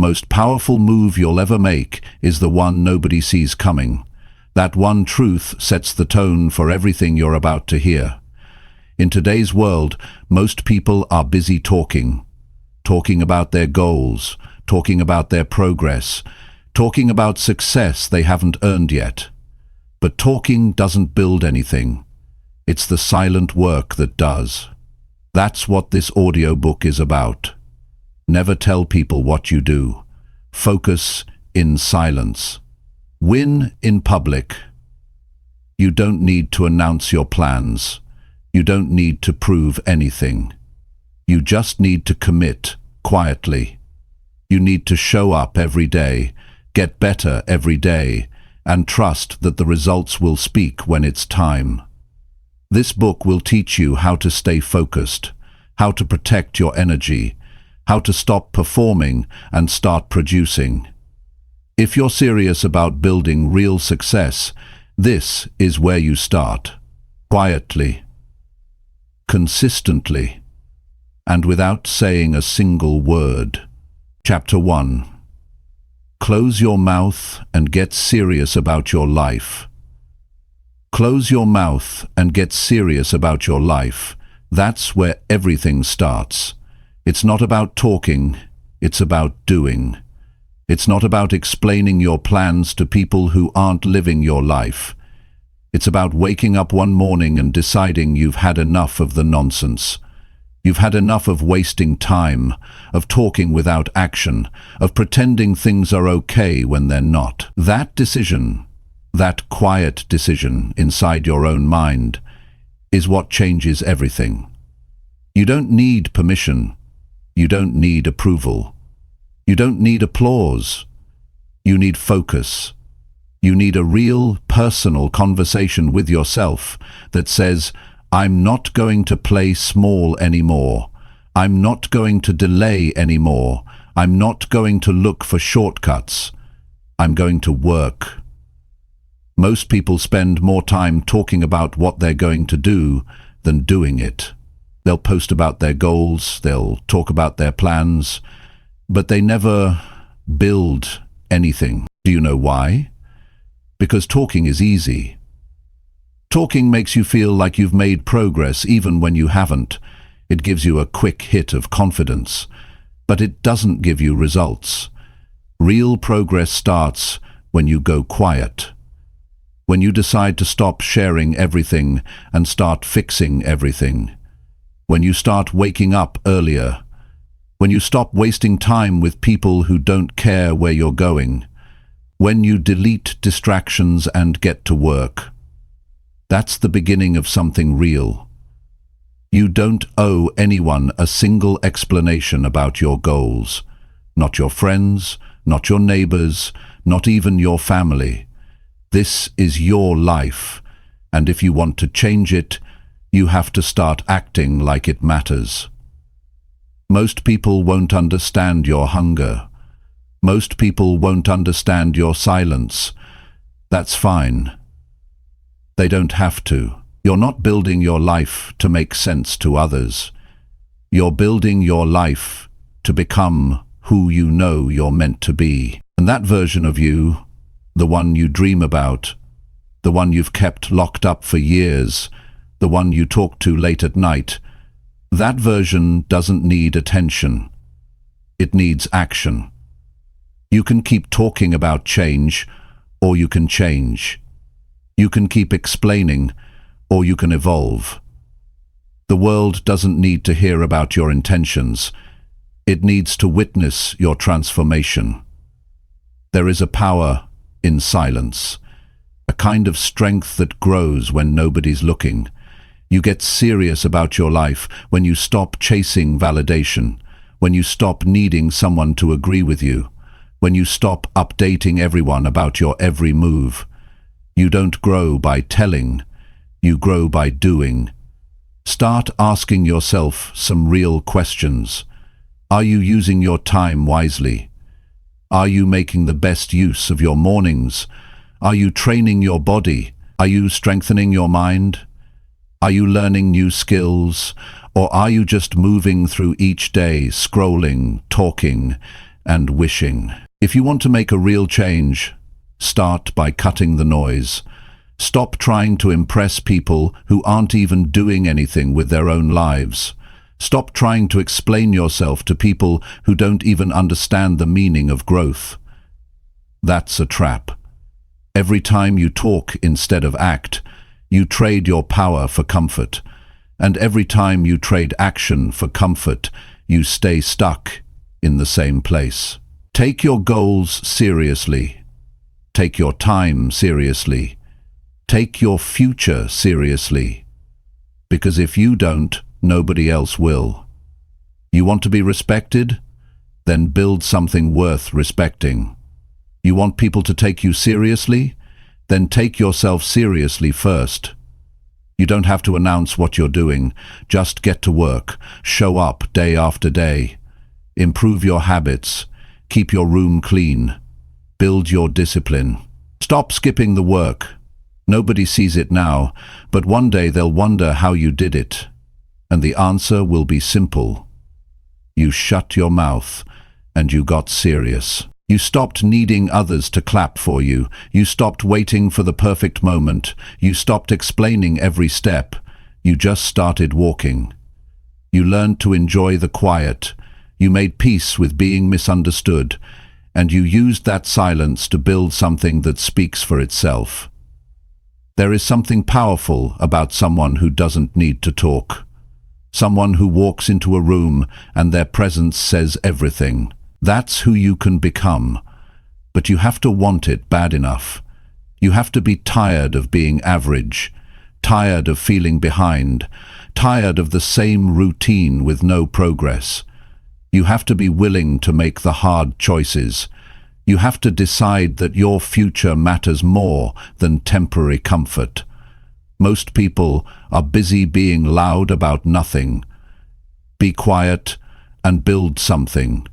most powerful move you'll ever make is the one nobody sees coming. That one truth sets the tone for everything you're about to hear. In today's world, most people are busy talking about their goals, talking about their progress, talking about success they haven't earned yet. But talking doesn't build anything. It's the silent work that does. That's what this audiobook is about. Never tell people what you do. Focus in silence. Win in public. You don't need to announce your plans. You don't need to prove anything. You just need to commit quietly. You need to show up every day, get better every day, and trust that the results will speak when it's time. This book will teach you how to stay focused, how to protect your energy, how to stop performing and start producing. If you're serious about building real success, this is where you start. Quietly, consistently, and without saying a single word. Chapter 1. Close your mouth and get serious about your life. Close your mouth and get serious about your life. That's where everything starts. It's not about talking, it's about doing. It's not about explaining your plans to people who aren't living your life. It's about waking up one morning and deciding you've had enough of the nonsense. You've had enough of wasting time, of talking without action, of pretending things are okay when they're not. That decision, that quiet decision inside your own mind, is what changes everything. You don't need permission. You don't need approval. You don't need applause. You need focus. You need a real, personal conversation with yourself that says, I'm not going to play small anymore. I'm not going to delay anymore. I'm not going to look for shortcuts. I'm going to work. Most people spend more time talking about what they're going to do than doing it. They'll post about their goals, they'll talk about their plans, but they never build anything. Do you know why? Because talking is easy. Talking makes you feel like you've made progress even when you haven't. It gives you a quick hit of confidence, but it doesn't give you results. Real progress starts when you go quiet. When you decide to stop sharing everything and start fixing everything. When you start waking up earlier. When you stop wasting time with people who don't care where you're going. When you delete distractions and get to work. That's the beginning of something real. You don't owe anyone a single explanation about your goals. Not your friends, not your neighbors, not even your family. This is your life, and if you want to change it, you have to start acting like it matters. Most people won't understand your hunger. Most people won't understand your silence. That's fine. They don't have to. You're not building your life to make sense to others. You're building your life to become who you know you're meant to be. And that version of you, the one you dream about, the one you've kept locked up for years, the one you talk to late at night, that version doesn't need attention. It needs action. You can keep talking about change, or you can change. You can keep explaining, or you can evolve. The world doesn't need to hear about your intentions. It needs to witness your transformation. There is a power in silence, a kind of strength that grows when nobody's looking. You get serious about your life when you stop chasing validation, when you stop needing someone to agree with you, when you stop updating everyone about your every move. You don't grow by telling, you grow by doing. Start asking yourself some real questions. Are you using your time wisely? Are you making the best use of your mornings? Are you training your body? Are you strengthening your mind? Are you learning new skills? Or are you just moving through each day, scrolling, talking, and wishing. If you want to make a real change, start by cutting the noise. Stop trying to impress people who aren't even doing anything with their own lives. Stop trying to explain yourself to people who don't even understand the meaning of growth. That's a trap. Every time you talk instead of act, you trade your power for comfort. And every time you trade action for comfort, you stay stuck in the same place. Take your goals seriously. Take your time seriously. Take your future seriously. Because if you don't, nobody else will. You want to be respected? Then build something worth respecting. You want people to take you seriously? Then take yourself seriously first. You don't have to announce what you're doing. Just get to work. Show up day after day. Improve your habits. Keep your room clean. Build your discipline. Stop skipping the work. Nobody sees it now, but one day they'll wonder how you did it. And the answer will be simple. You shut your mouth and you got serious. You stopped needing others to clap for you. You stopped waiting for the perfect moment. You stopped explaining every step. You just started walking. You learned to enjoy the quiet. You made peace with being misunderstood. And you used that silence to build something that speaks for itself. There is something powerful about someone who doesn't need to talk. Someone who walks into a room and their presence says everything. That's who you can become. But you have to want it bad enough. You have to be tired of being average, tired of feeling behind, tired of the same routine with no progress. You have to be willing to make the hard choices. You have to decide that your future matters more than temporary comfort. Most people are busy being loud about nothing. Be quiet and build something.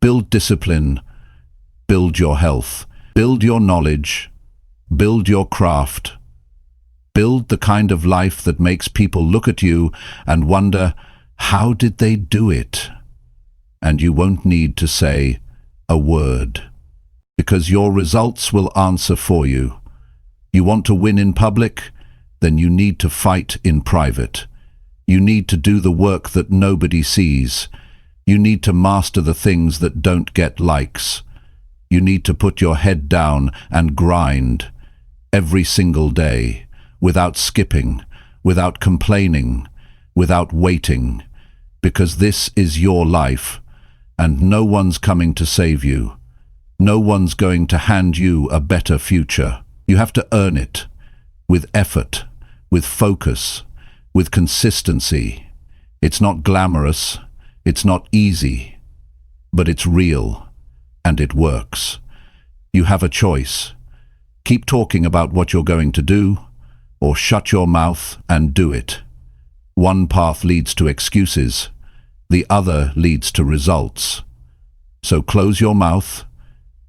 Build discipline. Build your health. Build your knowledge. Build your craft. Build the kind of life that makes people look at you and wonder, how did they do it? And you won't need to say a word, because your results will answer for you. You want to win in public? Then you need to fight in private. You need to do the work that nobody sees. You need to master the things that don't get likes. You need to put your head down and grind every single day, without skipping, without complaining, without waiting, because this is your life, and no one's coming to save you. No one's going to hand you a better future. You have to earn it, with effort, with focus, with consistency. It's not glamorous, it's not easy, but it's real, and it works. You have a choice. Keep talking about what you're going to do, or shut your mouth and do it. One path leads to excuses, the other leads to results. So close your mouth,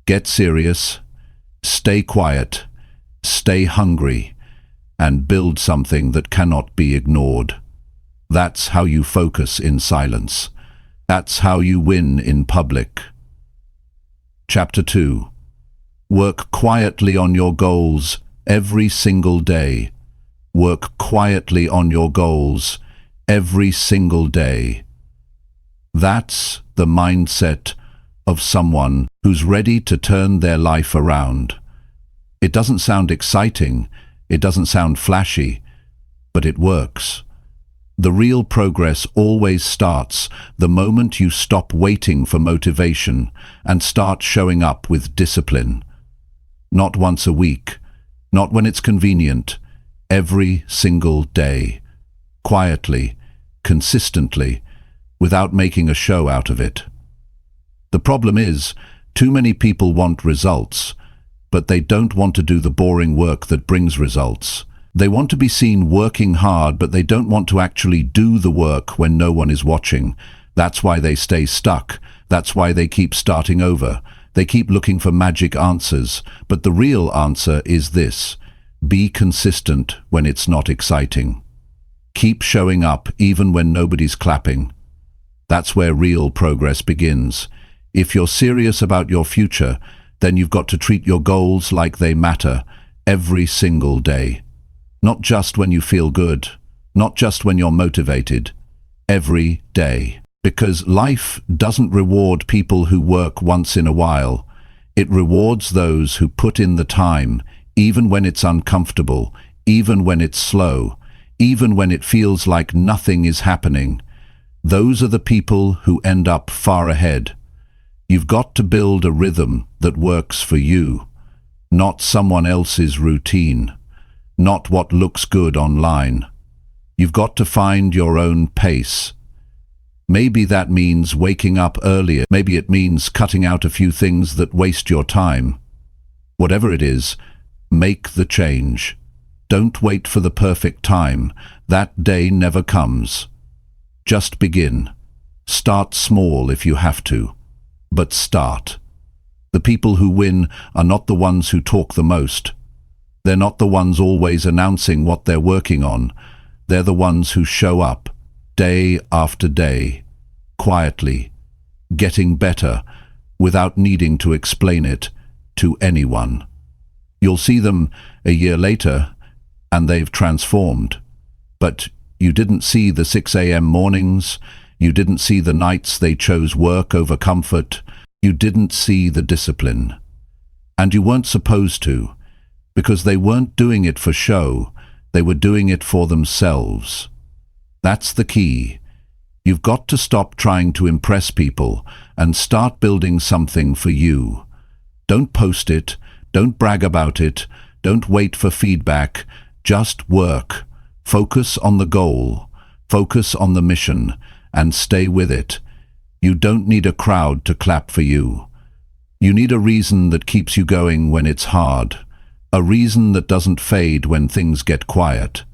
get serious, stay quiet, stay hungry, and build something that cannot be ignored. That's how you focus in silence. That's how you win in public. Chapter 2. Work quietly on your goals every single day. Work quietly on your goals every single day. That's the mindset of someone who's ready to turn their life around. It doesn't sound exciting, it doesn't sound flashy, but it works. The real progress always starts the moment you stop waiting for motivation and start showing up with discipline. Not once a week, not when it's convenient, every single day, quietly, consistently, without making a show out of it. The problem is, too many people want results, but they don't want to do the boring work that brings results. They want to be seen working hard, but they don't want to actually do the work when no one is watching. That's why they stay stuck. That's why they keep starting over. They keep looking for magic answers. But the real answer is this: be consistent when it's not exciting. Keep showing up even when nobody's clapping. That's where real progress begins. If you're serious about your future, then you've got to treat your goals like they matter every single day. Not just when you feel good, not just when you're motivated, every day. Because life doesn't reward people who work once in a while. It rewards those who put in the time, even when it's uncomfortable, even when it's slow, even when it feels like nothing is happening. Those are the people who end up far ahead. You've got to build a rhythm that works for you, not someone else's routine, not what looks good online. You've got to find your own pace. Maybe that means waking up earlier. Maybe it means cutting out a few things that waste your time. Whatever it is, make the change. Don't wait for the perfect time. That day never comes. Just begin. Start small if you have to, but start. The people who win are not the ones who talk the most. They're not the ones always announcing what they're working on. They're the ones who show up, day after day, quietly, getting better, without needing to explain it to anyone. You'll see them a year later, and they've transformed. But you didn't see the 6 a.m. mornings, you didn't see the nights they chose work over comfort, you didn't see the discipline. And you weren't supposed to, because they weren't doing it for show, they were doing it for themselves. That's the key. You've got to stop trying to impress people and start building something for you. Don't post it, don't brag about it, don't wait for feedback, just work. Focus on the goal, focus on the mission, and stay with it. You don't need a crowd to clap for you. You need a reason that keeps you going when it's hard, a reason that doesn't fade when things get quiet.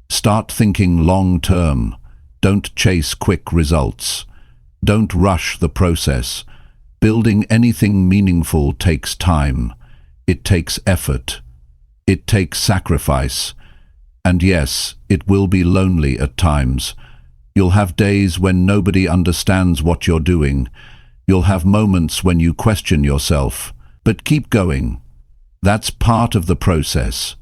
Start thinking long-term. Don't chase quick results. Don't rush the process. Building anything meaningful takes time. It takes effort. It takes sacrifice. And yes, it will be lonely at times. You'll have days when nobody understands what you're doing. You'll have moments when you question yourself. But keep going. That's part of the process.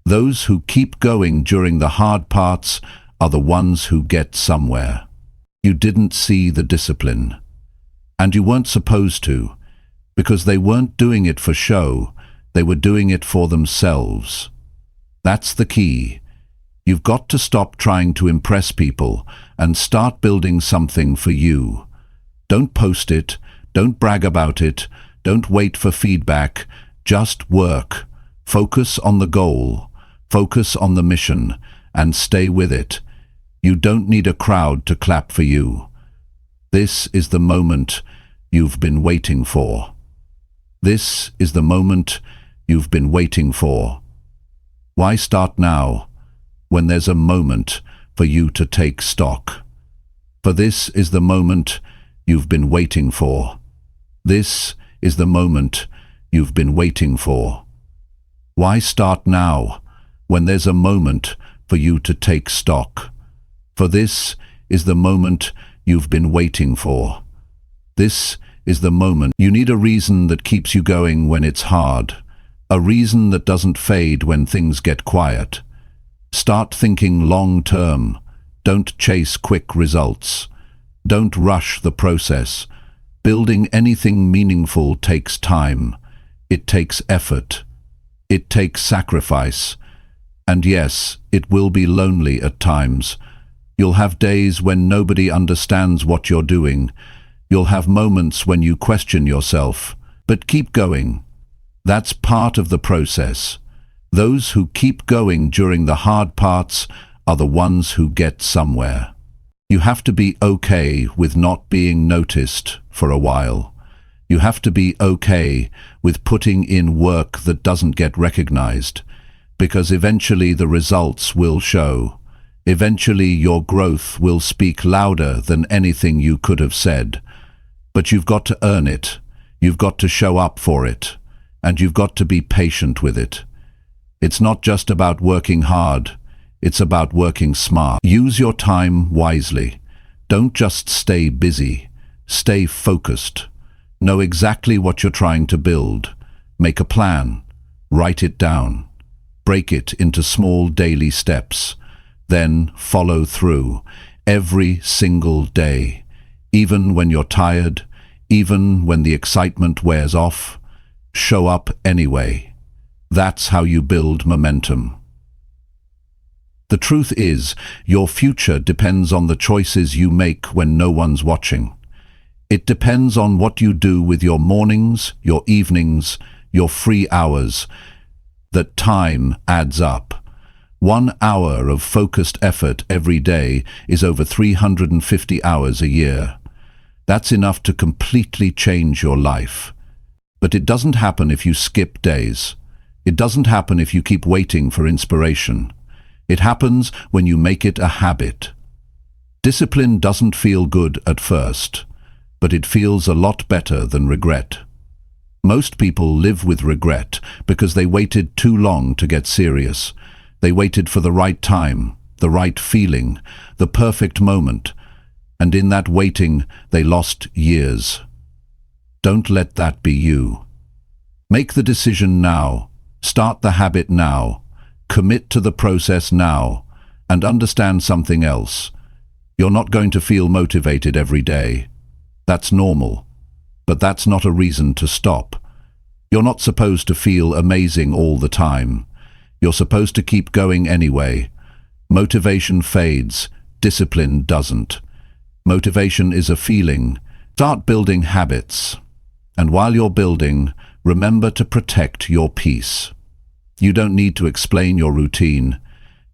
Those who keep going during the hard parts are the ones who get somewhere. You didn't see the discipline. And you weren't supposed to, because they weren't doing it for show, they were doing it for themselves. That's the key. You've got to stop trying to impress people and start building something for you. Don't post it, don't brag about it, don't wait for feedback, just work. Focus on the goal, focus on the mission, and stay with it. You don't need a crowd to clap for you. This is the moment you've been waiting for. This is the moment you've been waiting for. Why start now, when there's a moment for you to take stock? For this is the moment you've been waiting for. This is the moment you've been waiting for. Why start now, when there's a moment for you to take stock? For this is the moment you've been waiting for. This is the moment. You need a reason that keeps you going when it's hard, a reason that doesn't fade when things get quiet. Start thinking long-term. Don't chase quick results. Don't rush the process. Building anything meaningful takes time. It takes effort. It takes sacrifice. And yes, it will be lonely at times. You'll have days when nobody understands what you're doing. You'll have moments when you question yourself. But keep going. That's part of the process. Those who keep going during the hard parts are the ones who get somewhere. You have to be okay with not being noticed for a while. You have to be okay with putting in work that doesn't get recognized, because eventually the results will show. Eventually your growth will speak louder than anything you could have said. But you've got to earn it. You've got to show up for it. And you've got to be patient with it. It's not just about working hard. It's about working smart. Use your time wisely. Don't just stay busy. Stay focused. Know exactly what you're trying to build. Make a plan. Write it down. Break it into small daily steps. Then follow through every single day. Even when you're tired, even when the excitement wears off, show up anyway. That's how you build momentum. The truth is, your future depends on the choices you make when no one's watching. It depends on what you do with your mornings, your evenings, your free hours. That time adds up. 1 hour of focused effort every day is over 350 hours a year. That's enough to completely change your life. But it doesn't happen if you skip days. It doesn't happen if you keep waiting for inspiration. It happens when you make it a habit. Discipline doesn't feel good at first, but it feels a lot better than regret. Most people live with regret because they waited too long to get serious. They waited for the right time, the right feeling, the perfect moment, and in that waiting, they lost years. Don't let that be you. Make the decision now. Start the habit now. Commit to the process now, and understand something else. You're not going to feel motivated every day. That's normal, but that's not a reason to stop. You're not supposed to feel amazing all the time. You're supposed to keep going anyway. Motivation fades, discipline doesn't. Motivation is a feeling. Start building habits. And while you're building, remember to protect your peace. You don't need to explain your routine.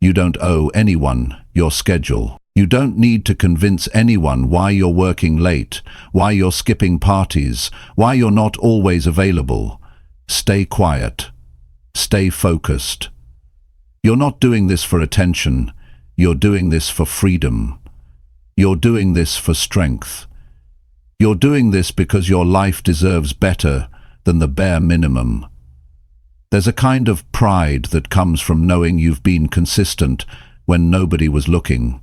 You don't owe anyone your schedule. You don't need to convince anyone why you're working late, why you're skipping parties, why you're not always available. Stay quiet. Stay focused. You're not doing this for attention. You're doing this for freedom. You're doing this for strength. You're doing this because your life deserves better than the bare minimum. There's a kind of pride that comes from knowing you've been consistent when nobody was looking,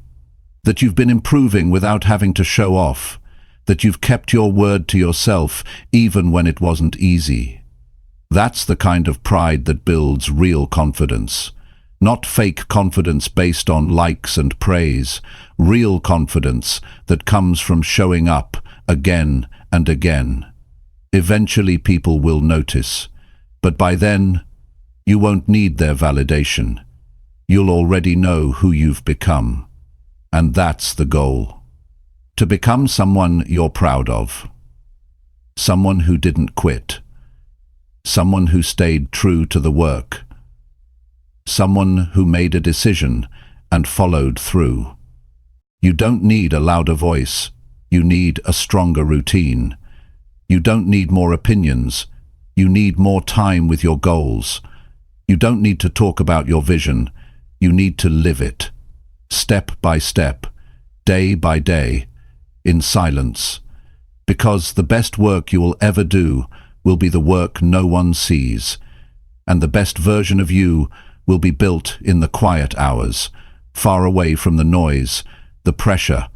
that you've been improving without having to show off, that you've kept your word to yourself even when it wasn't easy. That's the kind of pride that builds real confidence. Not fake confidence based on likes and praise, real confidence that comes from showing up again and again. Eventually people will notice. But by then, you won't need their validation. You'll already know who you've become. And that's the goal. To become someone you're proud of. Someone who didn't quit. Someone who stayed true to the work. Someone who made a decision and followed through. You don't need a louder voice. You need a stronger routine. You don't need more opinions. You need more time with your goals. You don't need to talk about your vision. You need to live it. Step by step, day by day, in silence. Because the best work you will ever do will be the work no one sees. And the best version of you will be built in the quiet hours, far away from the noise, the pressure,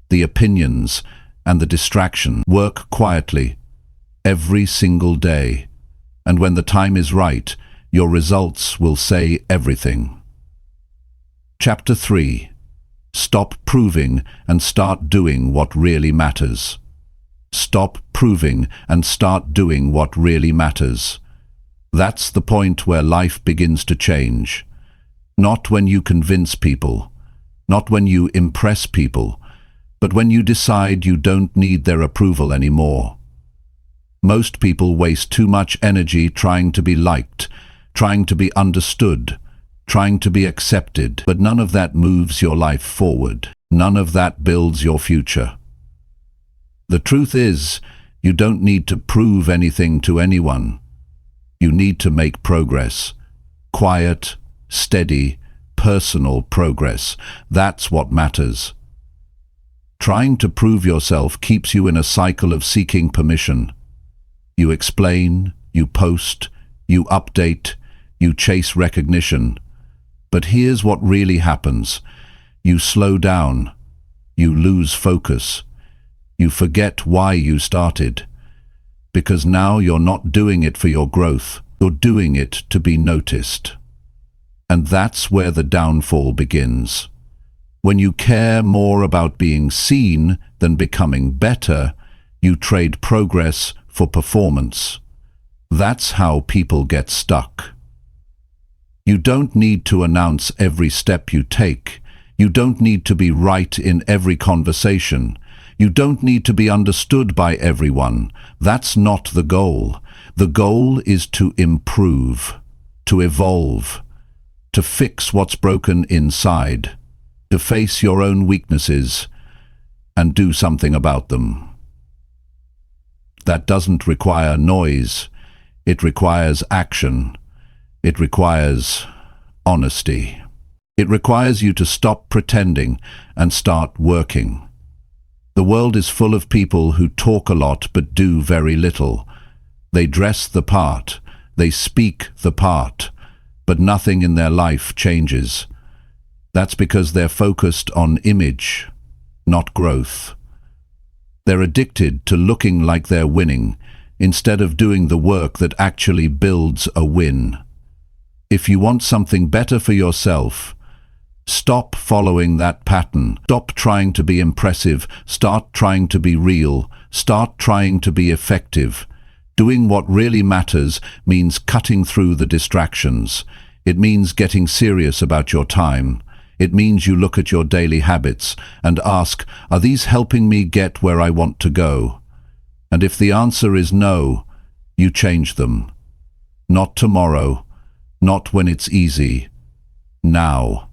the opinions, and the distraction. Work quietly, every single day. And when the time is right, your results will say everything. Chapter 3. Stop proving and start doing what really matters. Stop proving and start doing what really matters. That's the point where life begins to change. Not when you convince people, not when you impress people, but when you decide you don't need their approval anymore. Most people waste too much energy trying to be liked, trying to be understood, trying to be accepted, but none of that moves your life forward. None of that builds your future. The truth is, you don't need to prove anything to anyone. You need to make progress. Quiet, steady, personal progress. That's what matters. Trying to prove yourself keeps you in a cycle of seeking permission. You explain, you post, you update, you chase recognition. But here's what really happens. You slow down. You lose focus. You forget why you started. because now you're not doing it for your growth, you're doing it to be noticed. And that's where the downfall begins. When you care more about being seen than becoming better, you trade progress for performance. That's how people get stuck. You don't need to announce every step you take. You don't need to be right in every conversation. You don't need to be understood by everyone. That's not the goal. The goal is to improve, to evolve, to fix what's broken inside, to face your own weaknesses and do something about them. That doesn't require noise. It requires action. It requires honesty. It requires you to stop pretending and start working. The world is full of people who talk a lot but do very little. They dress the part, they speak the part, but nothing in their life changes. That's because they're focused on image, not growth. They're addicted to looking like they're winning, instead of doing the work that actually builds a win. If you want something better for yourself, stop following that pattern. Stop trying to be impressive. Start trying to be real. Start trying to be effective. Doing what really matters means cutting through the distractions. It means getting serious about your time. It means you look at your daily habits and ask, are these helping me get where I want to go? And if the answer is no, you change them. Not tomorrow, not when it's easy. Now.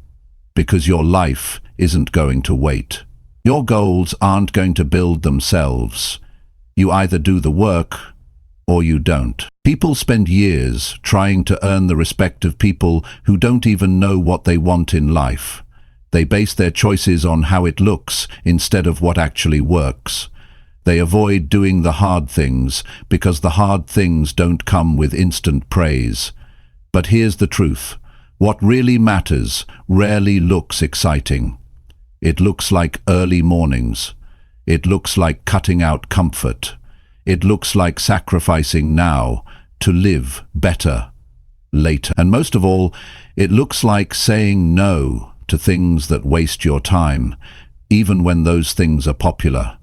Because your life isn't going to wait. Your goals aren't going to build themselves. You either do the work or you don't. People spend years trying to earn the respect of people who don't even know what they want in life. They base their choices on how it looks instead of what actually works. They avoid doing the hard things because the hard things don't come with instant praise. But here's the truth. What really matters rarely looks exciting. It looks like early mornings. It looks like cutting out comfort. It looks like sacrificing now to live better later. And most of all, it looks like saying no to things that waste your time, even when those things are popular.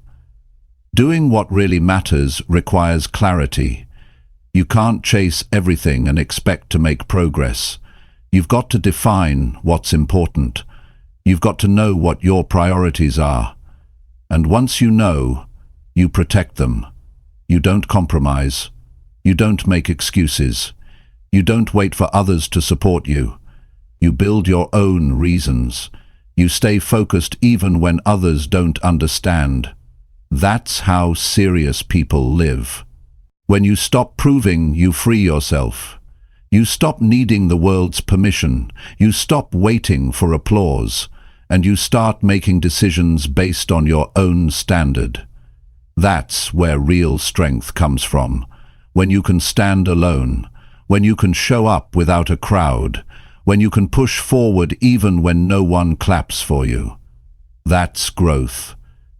Doing what really matters requires clarity. You can't chase everything and expect to make progress. You've got to define what's important. You've got to know what your priorities are. And once you know, you protect them. You don't compromise. You don't make excuses. You don't wait for others to support you. You build your own reasons. You stay focused even when others don't understand. That's how serious people live. When you stop proving, you free yourself. You stop needing the world's permission. You stop waiting for applause. And you start making decisions based on your own standard. That's where real strength comes from. When you can stand alone. When you can show up without a crowd. When you can push forward even when no one claps for you. That's growth.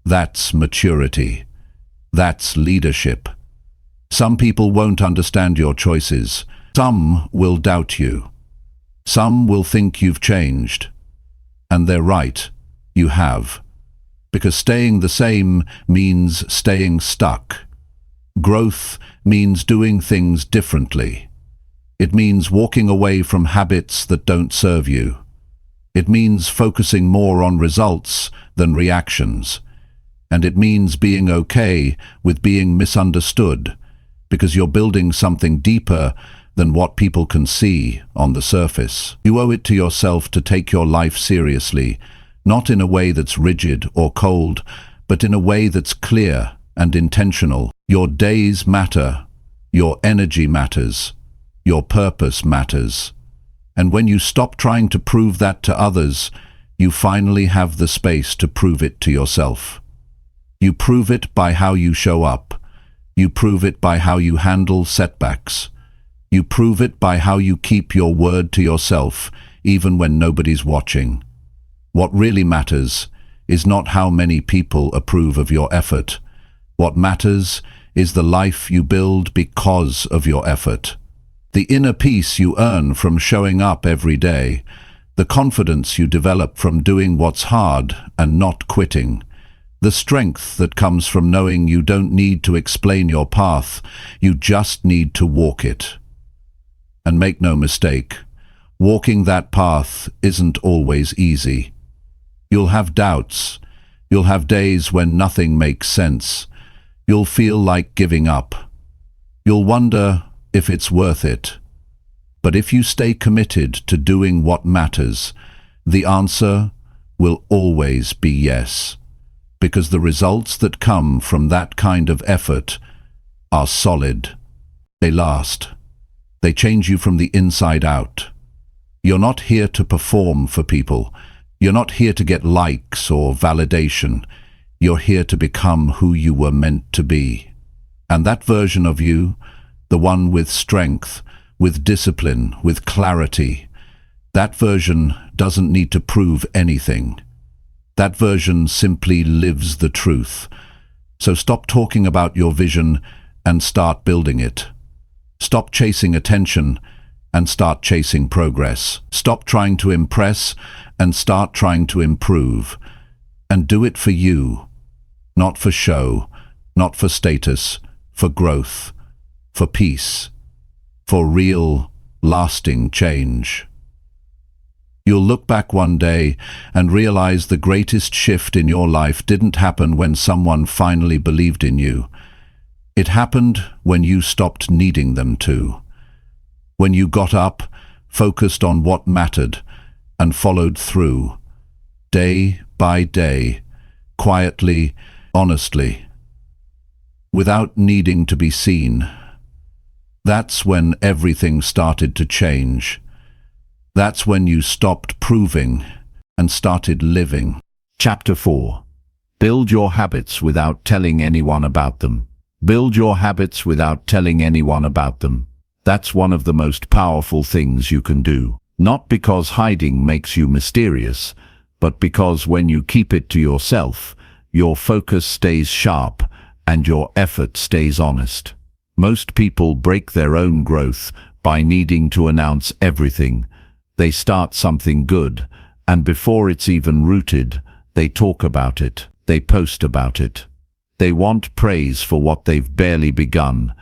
That's maturity. That's leadership. Some people won't understand your choices. Some will doubt you. Some will think you've changed. And they're right, you have. Because staying the same means staying stuck. Growth means doing things differently. It means walking away from habits that don't serve you. It means focusing more on results than reactions. And it means being okay with being misunderstood, because you're building something deeper than what people can see on the surface. You owe it to yourself to take your life seriously, not in a way that's rigid or cold, but in a way that's clear and intentional. Your days matter. Your energy matters. Your purpose matters. And when you stop trying to prove that to others, you finally have the space to prove it to yourself. You prove it by how you show up. You prove it by how you handle setbacks. You prove it by how you keep your word to yourself, even when nobody's watching. What really matters is not how many people approve of your effort. What matters is the life you build because of your effort. The inner peace you earn from showing up every day, the confidence you develop from doing what's hard and not quitting, the strength that comes from knowing you don't need to explain your path, you just need to walk it. And make no mistake, walking that path isn't always easy. You'll have doubts, you'll have days when nothing makes sense, you'll feel like giving up, you'll wonder if it's worth it. But if you stay committed to doing what matters, the answer will always be yes, because the results that come from that kind of effort are solid. They last. They change you from the inside out. You're not here to perform for people. You're not here to get likes or validation. You're here to become who you were meant to be. And that version of you, the one with strength, with discipline, with clarity, that version doesn't need to prove anything. That version simply lives the truth. So stop talking about your vision and start building it. Stop chasing attention and start chasing progress. Stop trying to impress and start trying to improve. And do it for you, not for show, not for status, for growth, for peace, for real, lasting change. You'll look back one day and realize the greatest shift in your life didn't happen when someone finally believed in you. It happened when you stopped needing them to. When you got up, focused on what mattered, and followed through, day by day, quietly, honestly, without needing to be seen. That's when everything started to change. That's when you stopped proving and started living. Chapter 4. Build your habits without telling anyone about them. Build your habits without telling anyone about them. That's one of the most powerful things you can do. Not because hiding makes you mysterious, but because when you keep it to yourself, your focus stays sharp and your effort stays honest. Most people break their own growth by needing to announce everything. They start something good, and before it's even rooted, they talk about it, they post about it. They want praise for what they've barely begun,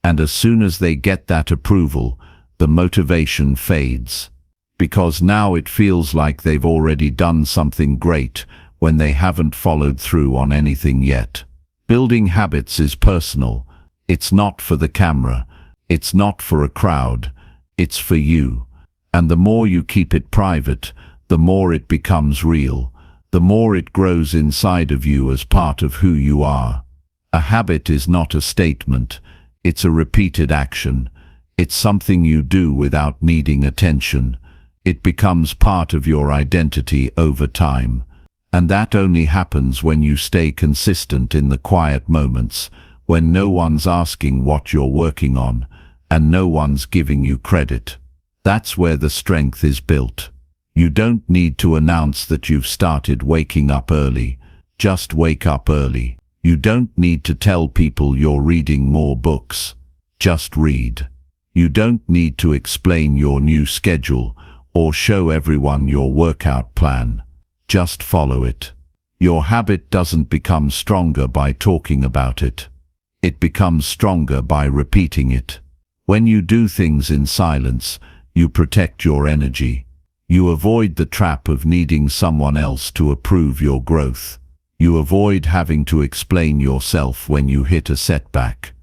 and as soon as they get that approval, the motivation fades. Because now it feels like they've already done something great when they haven't followed through on anything yet. Building habits is personal. It's not for the camera. It's not for a crowd. It's for you. And the more you keep it private, the more it becomes real. The more it grows inside of you as part of who you are. A habit is not a statement. It's a repeated action. It's something you do without needing attention. It becomes part of your identity over time. And that only happens when you stay consistent in the quiet moments, when no one's asking what you're working on, and no one's giving you credit. That's where the strength is built. You don't need to announce that you've started waking up early. Just wake up early. You don't need to tell people you're reading more books. Just read. You don't need to explain your new schedule or show everyone your workout plan. Just follow it. Your habit doesn't become stronger by talking about it. It becomes stronger by repeating it. When you do things in silence, you protect your energy. You avoid the trap of needing someone else to approve your growth. You avoid having to explain yourself when you hit a setback.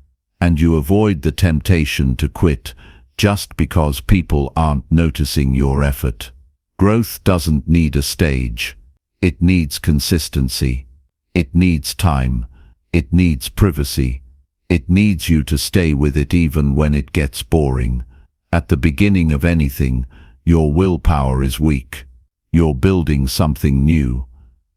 And you avoid the temptation to quit just because people aren't noticing your effort. Growth doesn't need a stage. It needs consistency. It needs time. It needs privacy. It needs you to stay with it even when it gets boring. At the beginning of anything, your willpower is weak. You're building something new.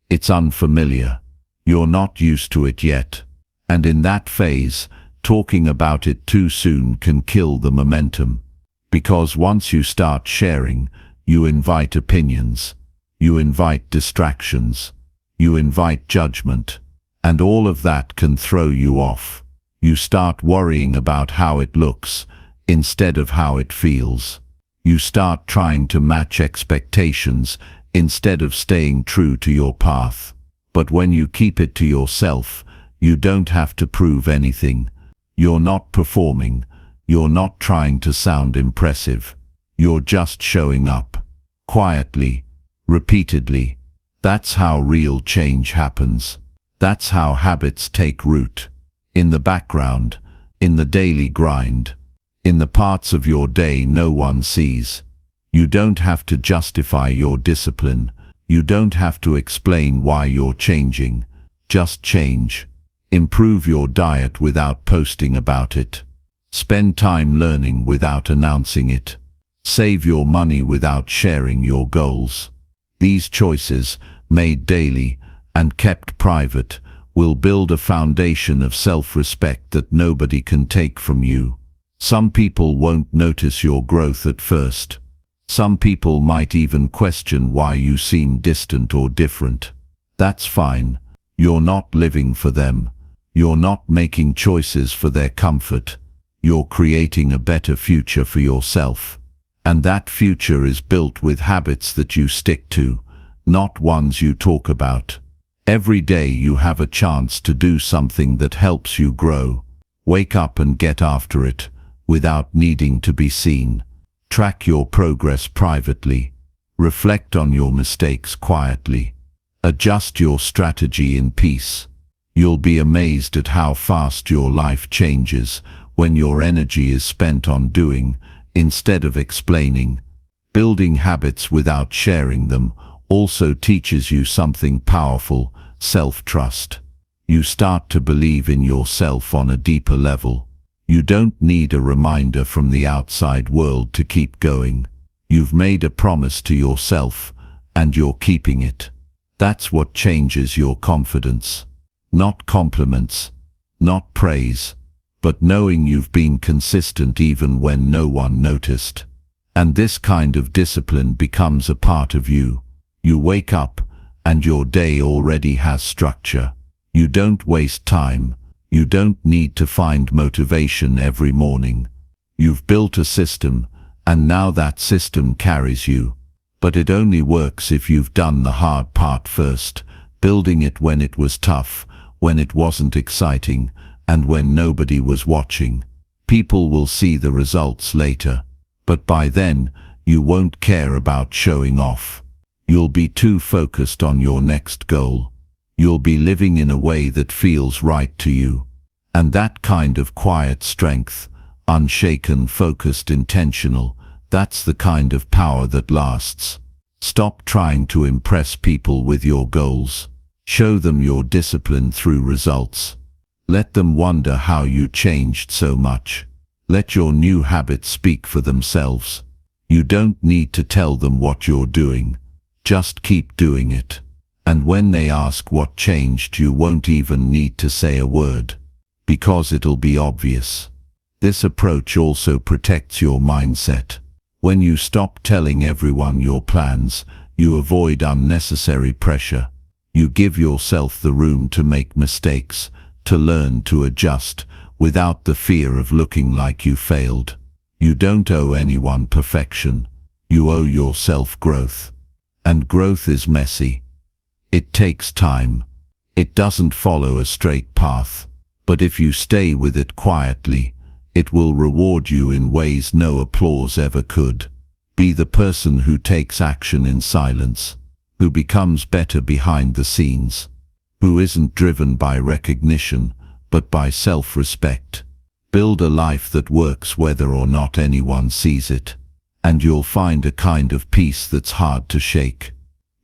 It's unfamiliar. You're not used to it yet. And in that phase, talking about it too soon can kill the momentum. Because once you start sharing, you invite opinions. You invite distractions. You invite judgment. And all of that can throw you off. You start worrying about how it looks instead of how it feels. You start trying to match expectations instead of staying true to your path. But when you keep it to yourself, you don't have to prove anything. You're not performing. You're not trying to sound impressive. You're just showing up. Quietly, repeatedly. That's how real change happens. That's how habits take root. In the background, in the daily grind, in the parts of your day no one sees. You don't have to justify your discipline. You don't have to explain why you're changing. Just change. Improve your diet without posting about it. Spend time learning without announcing it. Save your money without sharing your goals. These choices, made daily and kept private, will build a foundation of self-respect that nobody can take from you. Some people won't notice your growth at first. Some people might even question why you seem distant or different. That's fine. You're not living for them. You're not making choices for their comfort. You're creating a better future for yourself. And that future is built with habits that you stick to, not ones you talk about. Every day you have a chance to do something that helps you grow. Wake up and get after it, without needing to be seen. Track your progress privately. Reflect on your mistakes quietly. Adjust your strategy in peace. You'll be amazed at how fast your life changes when your energy is spent on doing instead of explaining. Building habits without sharing them also teaches you something powerful: self-trust. You start to believe in yourself on a deeper level. You don't need a reminder from the outside world to keep going. You've made a promise to yourself, and you're keeping it. That's what changes your confidence. Not compliments, not praise, but knowing you've been consistent even when no one noticed. And this kind of discipline becomes a part of you. You wake up, and your day already has structure. You don't waste time. You don't need to find motivation every morning. You've built a system, and now that system carries you. But it only works if you've done the hard part first, building it when it was tough, when it wasn't exciting, and when nobody was watching. People will see the results later, but by then, you won't care about showing off. You'll be too focused on your next goal. You'll be living in a way that feels right to you. And that kind of quiet strength, unshaken, focused, intentional, that's the kind of power that lasts. Stop trying to impress people with your goals. Show them your discipline through results. Let them wonder how you changed so much. Let your new habits speak for themselves. You don't need to tell them what you're doing. Just keep doing it. And when they ask what changed, you won't even need to say a word, because it'll be obvious. This approach also protects your mindset. When you stop telling everyone your plans, you avoid unnecessary pressure. You give yourself the room to make mistakes, to learn, to adjust, without the fear of looking like you failed. You don't owe anyone perfection. You owe yourself growth. And growth is messy. It takes time. It doesn't follow a straight path. But if you stay with it quietly, it will reward you in ways no applause ever could. Be the person who takes action in silence, who becomes better behind the scenes, who isn't driven by recognition, but by self-respect. Build a life that works whether or not anyone sees it, and you'll find a kind of peace that's hard to shake.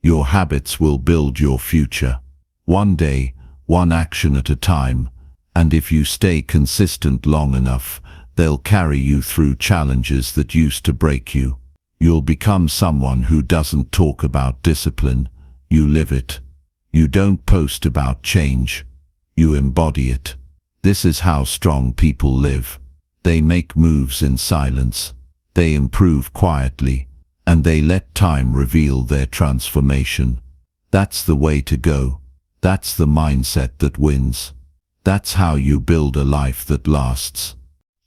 Your habits will build your future, one day, one action at a time, and if you stay consistent long enough, they'll carry you through challenges that used to break you. You'll become someone who doesn't talk about discipline, you live it. You don't post about change, you embody it. This is how strong people live. They make moves in silence, they improve quietly, and they let time reveal their transformation. That's the way to go. That's the mindset that wins. That's how you build a life that lasts.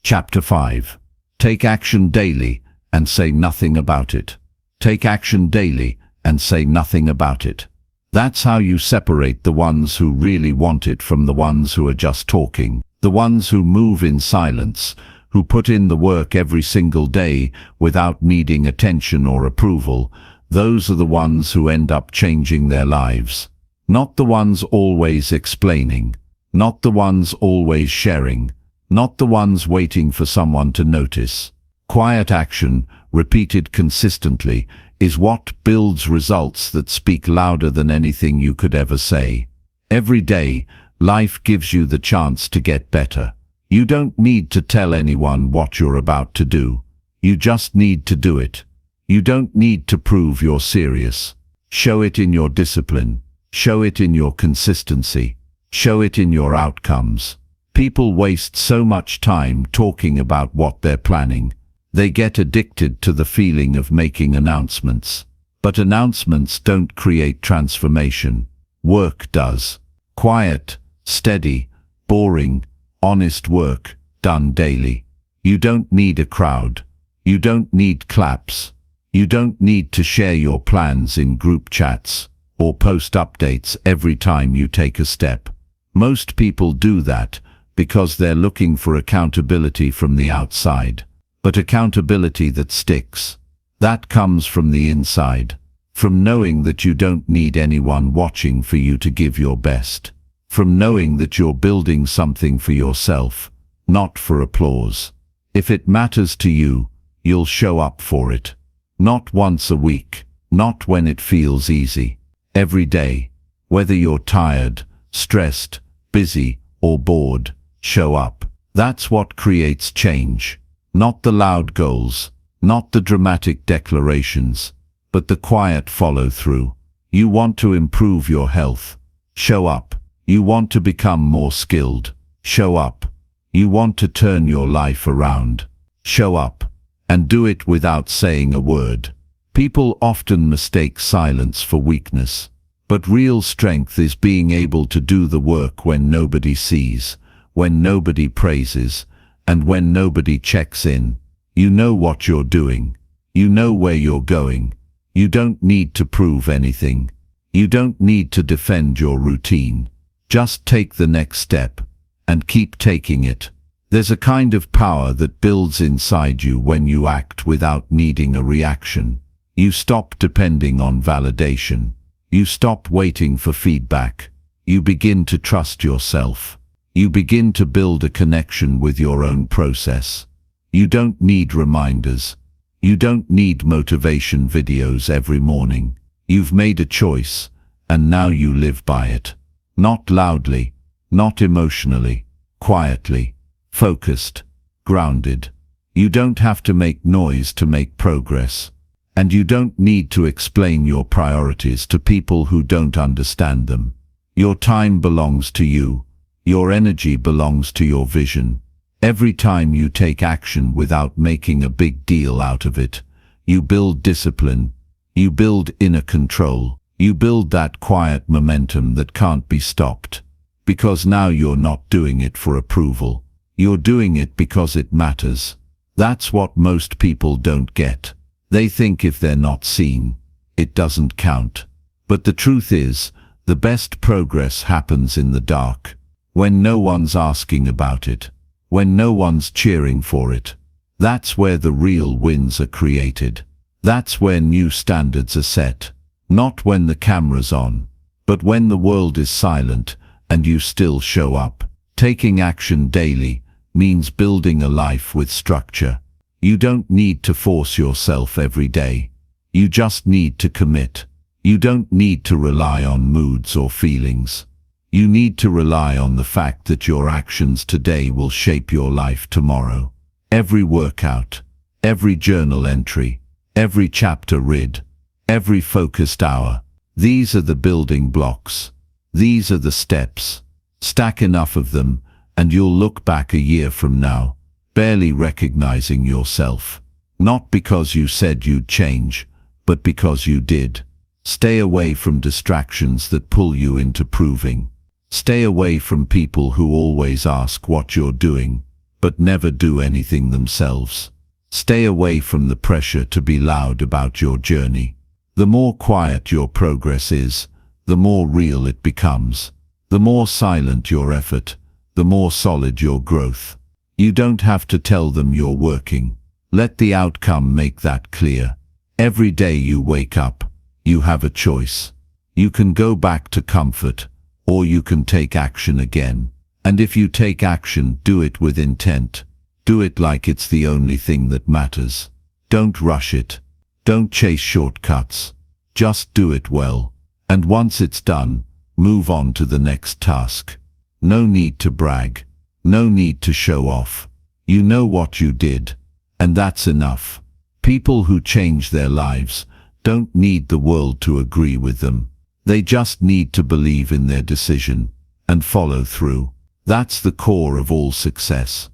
Chapter 5. Take action daily and say nothing about it. Take action daily and say nothing about it. That's how you separate the ones who really want it from the ones who are just talking. The ones who move in silence, who put in the work every single day without needing attention or approval, those are the ones who end up changing their lives. Not the ones always explaining, not the ones always sharing, not the ones waiting for someone to notice. Quiet action, repeated consistently, is what builds results that speak louder than anything you could ever say. Every day, life gives you the chance to get better. You don't need to tell anyone what you're about to do. You just need to do it. You don't need to prove you're serious. Show it in your discipline. Show it in your consistency. Show it in your outcomes. People waste so much time talking about what they're planning. They get addicted to the feeling of making announcements. But announcements don't create transformation. Work does. Quiet, steady, boring, honest work, done daily. You don't need a crowd. You don't need claps. You don't need to share your plans in group chats or post updates every time you take a step. Most people do that because they're looking for accountability from the outside. But accountability that sticks, that comes from the inside, from knowing that you don't need anyone watching for you to give your best, from knowing that you're building something for yourself, not for applause. If it matters to you, you'll show up for it. Not once a week, not when it feels easy. Every day, whether you're tired, stressed, busy, or bored, show up. That's what creates change. Not the loud goals, not the dramatic declarations, but the quiet follow-through. You want to improve your health? Show up. You want to become more skilled? Show up. You want to turn your life around? Show up. And do it without saying a word. People often mistake silence for weakness, but real strength is being able to do the work when nobody sees, when nobody praises, and when nobody checks in. You know what you're doing. You know where you're going. You don't need to prove anything. You don't need to defend your routine. Just take the next step and keep taking it. There's a kind of power that builds inside you when you act without needing a reaction. You stop depending on validation. You stop waiting for feedback. You begin to trust yourself. You begin to build a connection with your own process. You don't need reminders. You don't need motivation videos every morning. You've made a choice, and now you live by it. Not loudly, not emotionally, quietly, focused, grounded. You don't have to make noise to make progress. And you don't need to explain your priorities to people who don't understand them. Your time belongs to you. Your energy belongs to your vision. Every time you take action without making a big deal out of it, you build discipline. You build inner control. You build that quiet momentum that can't be stopped. Because now you're not doing it for approval. You're doing it because it matters. That's what most people don't get. They think if they're not seen, it doesn't count. But the truth is, the best progress happens in the dark, when no one's asking about it, when no one's cheering for it. That's where the real wins are created. That's where new standards are set. Not when the camera's on, but when the world is silent and you still show up. Taking action daily means building a life with structure. You don't need to force yourself every day. You just need to commit. You don't need to rely on moods or feelings. You need to rely on the fact that your actions today will shape your life tomorrow. Every workout, every journal entry, every chapter read, every focused hour. These are the building blocks. These are the steps. Stack enough of them, and you'll look back a year from now, barely recognizing yourself. Not because you said you'd change, but because you did. Stay away from distractions that pull you into proving. Stay away from people who always ask what you're doing, but never do anything themselves. Stay away from the pressure to be loud about your journey. The more quiet your progress is, the more real it becomes. The more silent your effort, the more solid your growth. You don't have to tell them you're working. Let the outcome make that clear. Every day you wake up, you have a choice. You can go back to comfort, or you can take action again. And if you take action, do it with intent. Do it like it's the only thing that matters. Don't rush it. Don't chase shortcuts. Just do it well. And once it's done, move on to the next task. No need to brag. No need to show off. You know what you did, and that's enough. People who change their lives don't need the world to agree with them. They just need to believe in their decision and follow through. That's the core of all success.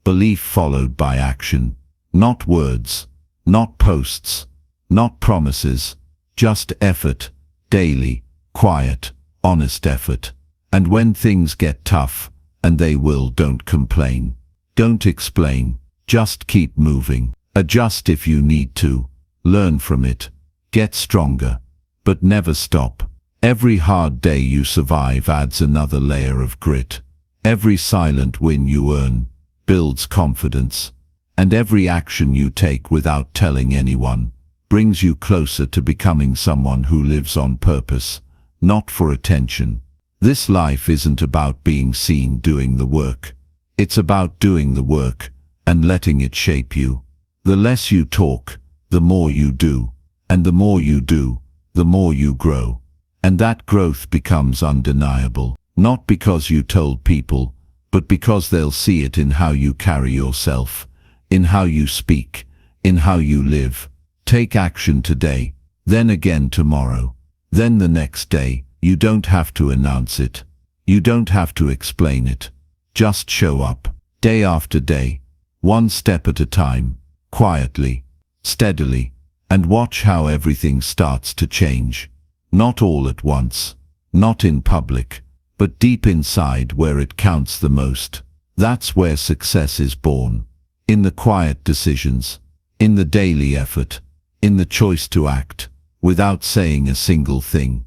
Belief followed by action. Not words, not posts, not promises, just effort, daily, quiet, honest effort. And when things get tough, and they will, don't complain. Don't explain, just keep moving. Adjust if you need to. Learn from it. Get stronger. But never stop. Every hard day you survive adds another layer of grit. Every silent win you earn builds confidence. And every action you take without telling anyone brings you closer to becoming someone who lives on purpose, not for attention. This life isn't about being seen doing the work. It's about doing the work and letting it shape you. The less you talk, the more you do. And the more you do, the more you grow. And that growth becomes undeniable, not because you told people, but because they'll see it in how you carry yourself, in how you speak, in how you live. Take action today, then again tomorrow, then the next day. You don't have to announce it. You don't have to explain it. Just show up, day after day, one step at a time, quietly, steadily, and watch how everything starts to change. Not all at once, not in public, but deep inside where it counts the most. That's where success is born. In the quiet decisions, in the daily effort, in the choice to act, without saying a single thing.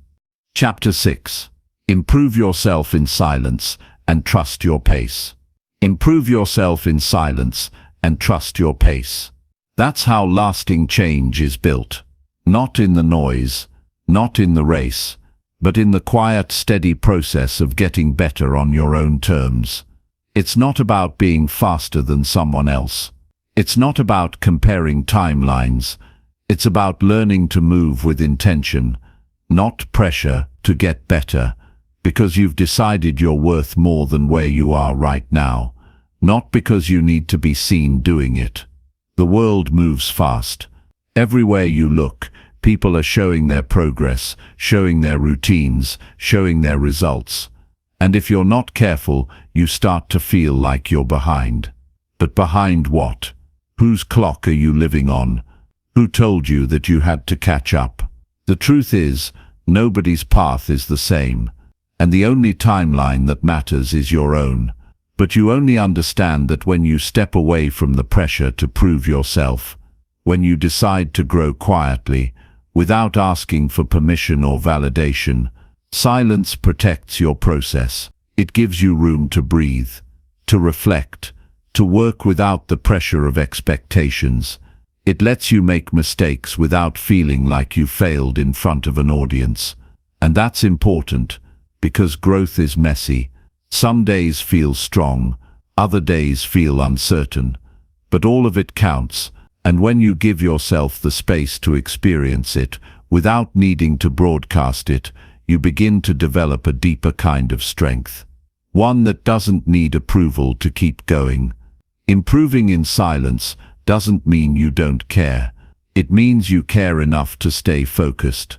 Chapter 6. Improve yourself in silence and trust your pace. Improve yourself in silence and trust your pace. That's how lasting change is built. Not in the noise, not in the race, but in the quiet, steady process of getting better on your own terms. It's not about being faster than someone else. It's not about comparing timelines. It's about learning to move with intention, not pressure, to get better, because you've decided you're worth more than where you are right now, not because you need to be seen doing it. The world moves fast. Everywhere you look, people are showing their progress, showing their routines, showing their results. And if you're not careful, you start to feel like you're behind. But behind what? Whose clock are you living on? Who told you that you had to catch up? The truth is, nobody's path is the same, and the only timeline that matters is your own. But you only understand that when you step away from the pressure to prove yourself, when you decide to grow quietly, without asking for permission or validation. Silence protects your process. It gives you room to breathe, to reflect, to work without the pressure of expectations. It lets you make mistakes without feeling like you failed in front of an audience. And that's important, because growth is messy. Some days feel strong, other days feel uncertain. But all of it counts, and when you give yourself the space to experience it, without needing to broadcast it, you begin to develop a deeper kind of strength. One that doesn't need approval to keep going. Improving in silence doesn't mean you don't care. It means you care enough to stay focused.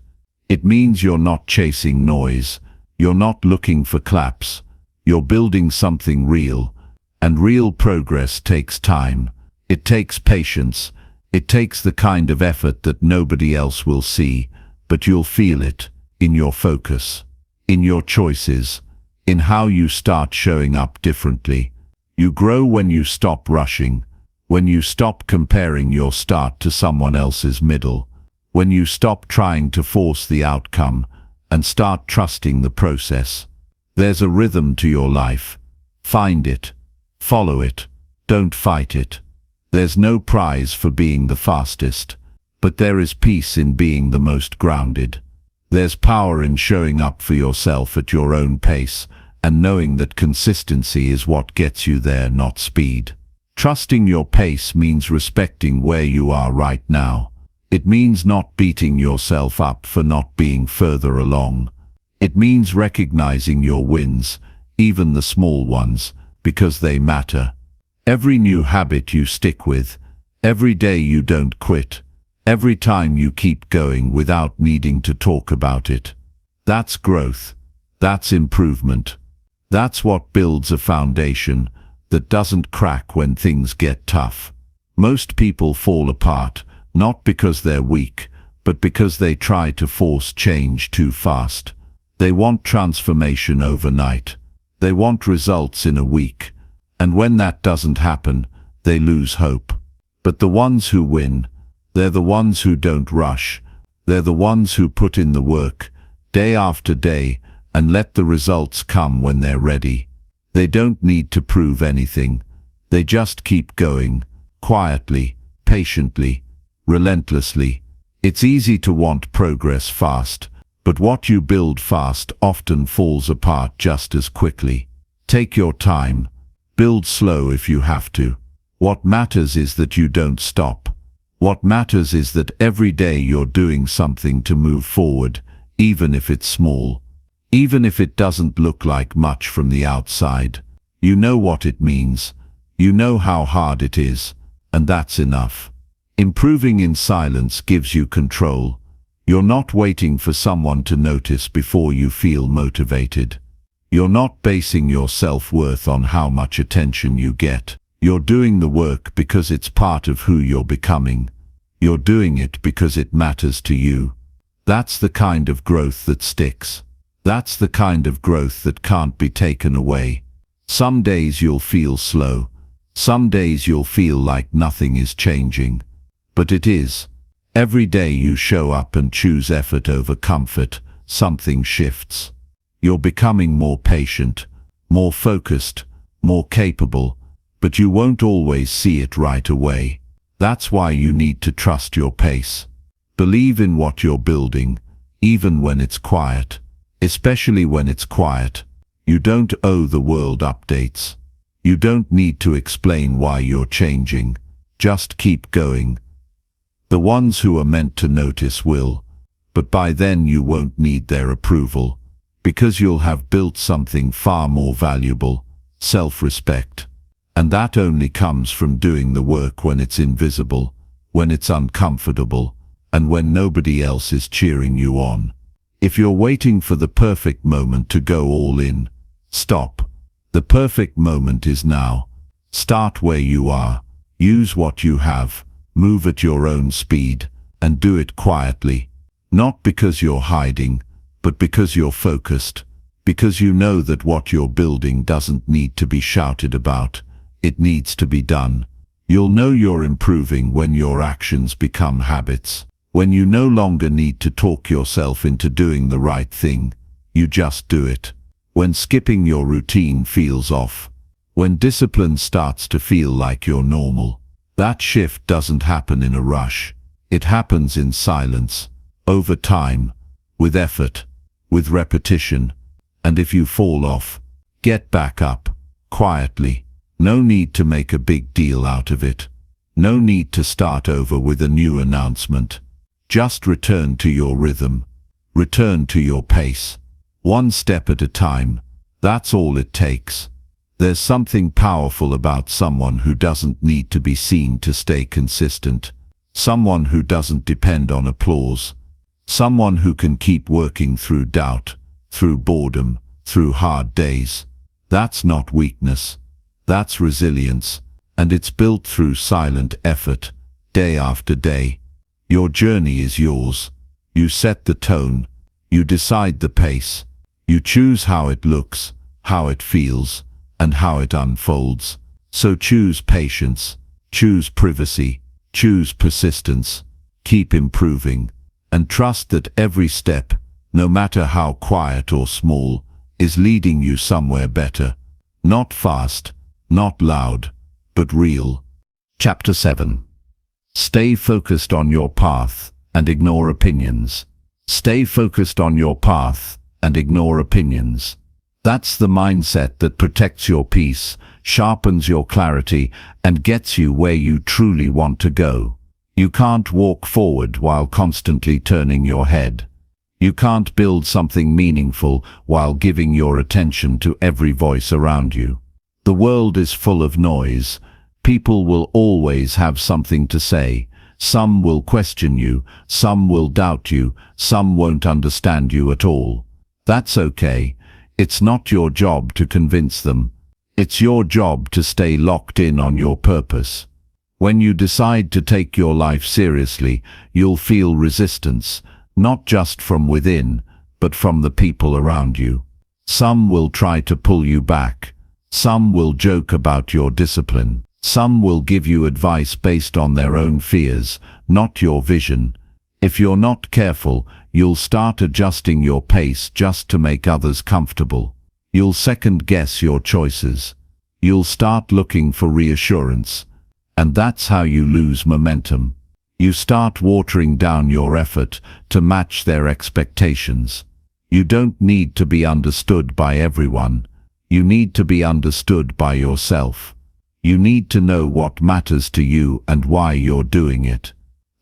It means you're not chasing noise. You're not looking for claps. You're building something real. And real progress takes time. It takes patience. It takes the kind of effort that nobody else will see, but you'll feel it in your focus, in your choices, in how you start showing up differently. You grow when you stop rushing, when you stop comparing your start to someone else's middle, when you stop trying to force the outcome and start trusting the process. There's a rhythm to your life. Find it. Follow it. Don't fight it. There's no prize for being the fastest, but there is peace in being the most grounded. There's power in showing up for yourself at your own pace and knowing that consistency is what gets you there, not speed. Trusting your pace means respecting where you are right now. It means not beating yourself up for not being further along. It means recognizing your wins, even the small ones, because they matter. Every new habit you stick with, every day you don't quit, every time you keep going without needing to talk about it. That's growth. That's improvement. That's what builds a foundation that doesn't crack when things get tough. Most people fall apart, not because they're weak, but because they try to force change too fast. They want transformation overnight. They want results in a week. And when that doesn't happen, they lose hope. But the ones who win, they're the ones who don't rush. They're the ones who put in the work, day after day, and let the results come when they're ready. They don't need to prove anything. They just keep going, quietly, patiently, relentlessly. It's easy to want progress fast, but what you build fast often falls apart just as quickly. Take your time. Build slow if you have to. What matters is that you don't stop. What matters is that every day you're doing something to move forward, even if it's small. Even if it doesn't look like much from the outside. You know what it means. You know how hard it is, and that's enough. Improving in silence gives you control. You're not waiting for someone to notice before you feel motivated. You're not basing your self-worth on how much attention you get. You're doing the work because it's part of who you're becoming. You're doing it because it matters to you. That's the kind of growth that sticks. That's the kind of growth that can't be taken away. Some days you'll feel slow. Some days you'll feel like nothing is changing. But it is. Every day you show up and choose effort over comfort, something shifts. You're becoming more patient, more focused, more capable, but you won't always see it right away. That's why you need to trust your pace. Believe in what you're building, even when it's quiet. Especially when it's quiet. You don't owe the world updates. You don't need to explain why you're changing. Just keep going. The ones who are meant to notice will, but by then you won't need their approval, because you'll have built something far more valuable, self-respect. And that only comes from doing the work when it's invisible, when it's uncomfortable, and when nobody else is cheering you on. If you're waiting for the perfect moment to go all in, stop. The perfect moment is now. Start where you are. Use what you have. Move at your own speed, and do it quietly. Not because you're hiding, but because you're focused. Because you know that what you're building doesn't need to be shouted about. It needs to be done. You'll know you're improving when your actions become habits. When you no longer need to talk yourself into doing the right thing, you just do it. When skipping your routine feels off. When discipline starts to feel like you're normal. That shift doesn't happen in a rush. It happens in silence, over time, with effort, with repetition. And if you fall off, get back up, quietly. No need to make a big deal out of it. No need to start over with a new announcement. Just return to your rhythm. Return to your pace. One step at a time. That's all it takes. There's something powerful about someone who doesn't need to be seen to stay consistent. Someone who doesn't depend on applause. Someone who can keep working through doubt, through boredom, through hard days. That's not weakness. That's resilience. And it's built through silent effort, day after day. Your journey is yours. You set the tone. You decide the pace. You choose how it looks, how it feels, and how it unfolds. So choose patience, choose privacy, choose persistence, keep improving, and trust that every step, no matter how quiet or small, is leading you somewhere better. Not fast, not loud, but real. Chapter 7. Stay focused on your path and ignore opinions. Stay focused on your path and ignore opinions. That's the mindset that protects your peace, sharpens your clarity, and gets you where you truly want to go. You can't walk forward while constantly turning your head. You can't build something meaningful while giving your attention to every voice around you. The world is full of noise. People will always have something to say. Some will question you, some will doubt you, some won't understand you at all. That's okay. It's not your job to convince them. It's your job to stay locked in on your purpose. When you decide to take your life seriously, you'll feel resistance, not just from within, but from the people around you. Some will try to pull you back. Some will joke about your discipline. Some will give you advice based on their own fears, not your vision. If you're not careful, you'll start adjusting your pace just to make others comfortable. You'll second-guess your choices. You'll start looking for reassurance. And that's how you lose momentum. You start watering down your effort to match their expectations. You don't need to be understood by everyone. You need to be understood by yourself. You need to know what matters to you and why you're doing it.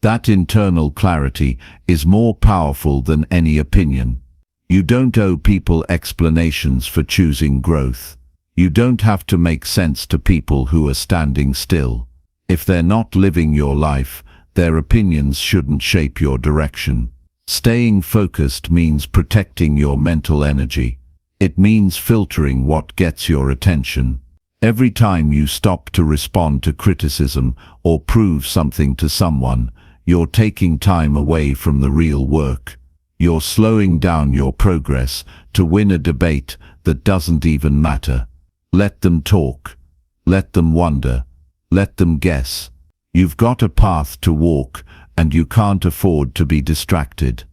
That internal clarity is more powerful than any opinion. You don't owe people explanations for choosing growth. You don't have to make sense to people who are standing still. If they're not living your life, their opinions shouldn't shape your direction. Staying focused means protecting your mental energy. It means filtering what gets your attention. Every time you stop to respond to criticism or prove something to someone, you're taking time away from the real work. You're slowing down your progress to win a debate that doesn't even matter. Let them talk. Let them wonder. Let them guess. You've got a path to walk, and you can't afford to be distracted.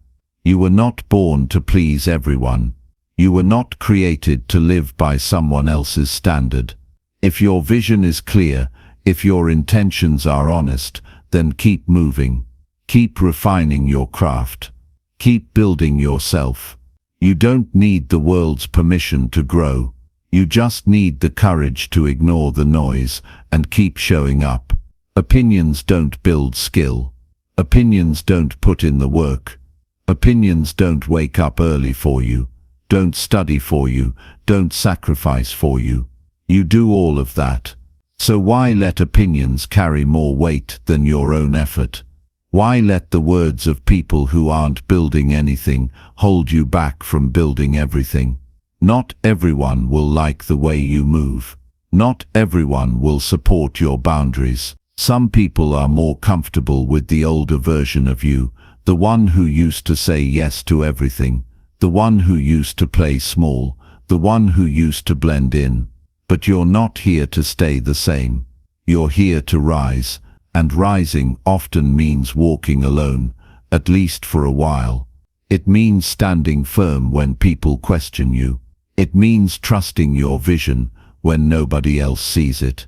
You were not born to please everyone. You were not created to live by someone else's standard. If your vision is clear, if your intentions are honest, then keep moving. Keep refining your craft. Keep building yourself. You don't need the world's permission to grow. You just need the courage to ignore the noise and keep showing up. Opinions don't build skill. Opinions don't put in the work. Opinions don't wake up early for you, don't study for you, don't sacrifice for you. You do all of that. So why let opinions carry more weight than your own effort? Why let the words of people who aren't building anything hold you back from building everything? Not everyone will like the way you move. Not everyone will support your boundaries. Some people are more comfortable with the older version of you, the one who used to say yes to everything, the one who used to play small, the one who used to blend in. But you're not here to stay the same. You're here to rise, and rising often means walking alone, at least for a while. It means standing firm when people question you. It means trusting your vision when nobody else sees it.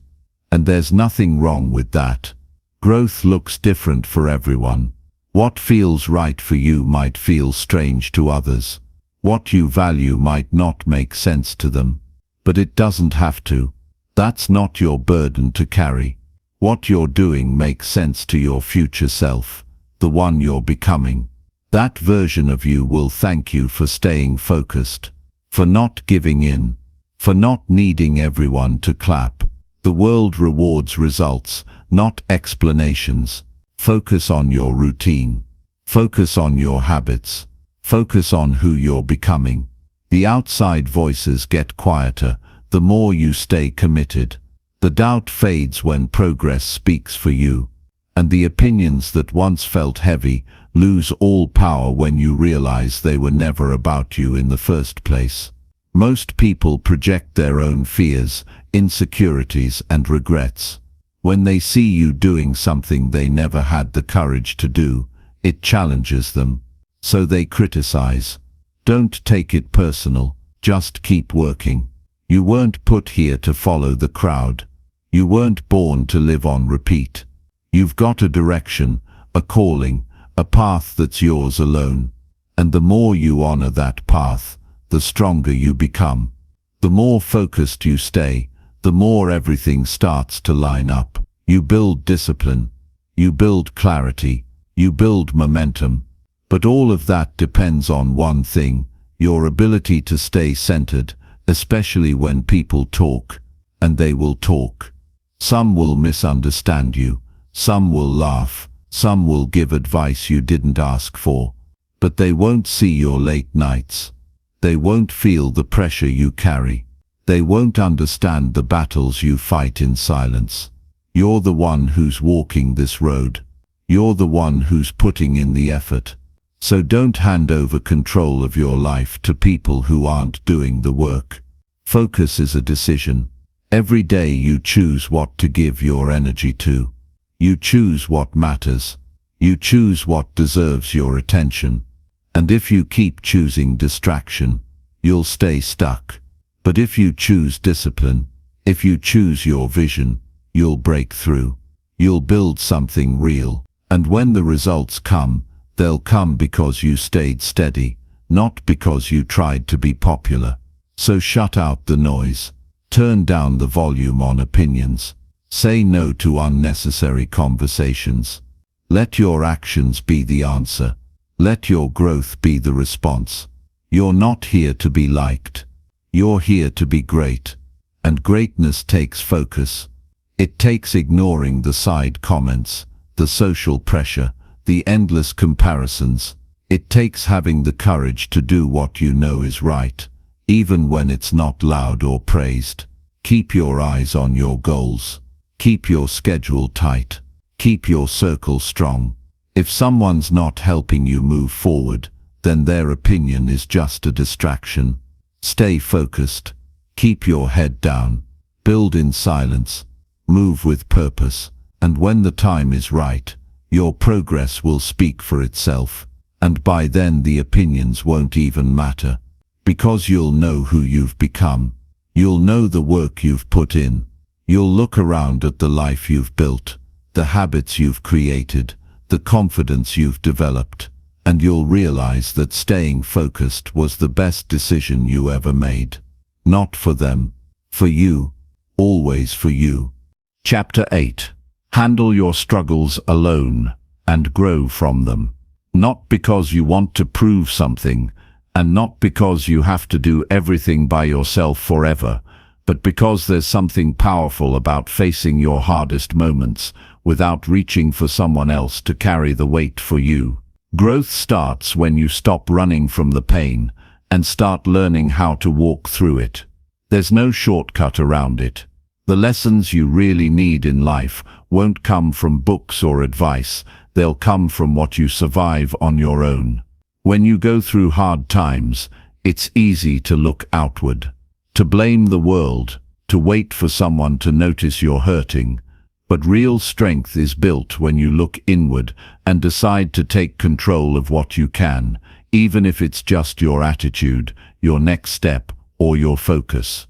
And there's nothing wrong with that. Growth looks different for everyone. What feels right for you might feel strange to others. What you value might not make sense to them. But it doesn't have to. That's not your burden to carry. What you're doing makes sense to your future self, the one you're becoming. That version of you will thank you for staying focused, for not giving in, for not needing everyone to clap. The world rewards results, not explanations. Focus on your routine. Focus on your habits. Focus on who you're becoming. The outside voices get quieter, the more you stay committed. The doubt fades when progress speaks for you, and the opinions that once felt heavy lose all power when you realize they were never about you in the first place. Most people project their own fears, insecurities, and regrets. When they see you doing something they never had the courage to do, it challenges them. So they criticize. Don't take it personal, just keep working. You weren't put here to follow the crowd. You weren't born to live on repeat. You've got a direction, a calling, a path that's yours alone. And the more you honor that path, the stronger you become. The more focused you stay, the more everything starts to line up. You build discipline, you build clarity, you build momentum. But all of that depends on one thing, your ability to stay centered, especially when people talk, and they will talk. Some will misunderstand you, some will laugh, some will give advice you didn't ask for. But they won't see your late nights. They won't feel the pressure you carry. They won't understand the battles you fight in silence. You're the one who's walking this road. You're the one who's putting in the effort. So don't hand over control of your life to people who aren't doing the work. Focus is a decision. Every day you choose what to give your energy to. You choose what matters. You choose what deserves your attention. And if you keep choosing distraction, you'll stay stuck. But if you choose discipline, if you choose your vision, you'll break through. You'll build something real. And when the results come, they'll come because you stayed steady, not because you tried to be popular. So shut out the noise. Turn down the volume on opinions. Say no to unnecessary conversations. Let your actions be the answer. Let your growth be the response. You're not here to be liked. You're here to be great. And greatness takes focus. It takes ignoring the side comments, the social pressure, the endless comparisons. It takes having the courage to do what you know is right, even when it's not loud or praised. Keep your eyes on your goals. Keep your schedule tight. Keep your circle strong. If someone's not helping you move forward, then their opinion is just a distraction. Stay focused. Keep your head down. Build in silence. Move with purpose. And when the time is right, your progress will speak for itself. And by then the opinions won't even matter. Because you'll know who you've become. You'll know the work you've put in. You'll look around at the life you've built, the habits you've created, the confidence you've developed, and you'll realize that staying focused was the best decision you ever made. Not for them, for you, always for you. Chapter 8. Handle your struggles alone and grow from them. Not because you want to prove something, and not because you have to do everything by yourself forever, but because there's something powerful about facing your hardest moments without reaching for someone else to carry the weight for you. Growth starts when you stop running from the pain and start learning how to walk through it. There's no shortcut around it. The lessons you really need in life won't come from books or advice. They'll come from what you survive on your own. When you go through hard times, it's easy to look outward, to blame the world, to wait for someone to notice you're hurting. But real strength is built when you look inward and decide to take control of what you can, even if it's just your attitude, your next step, or your focus.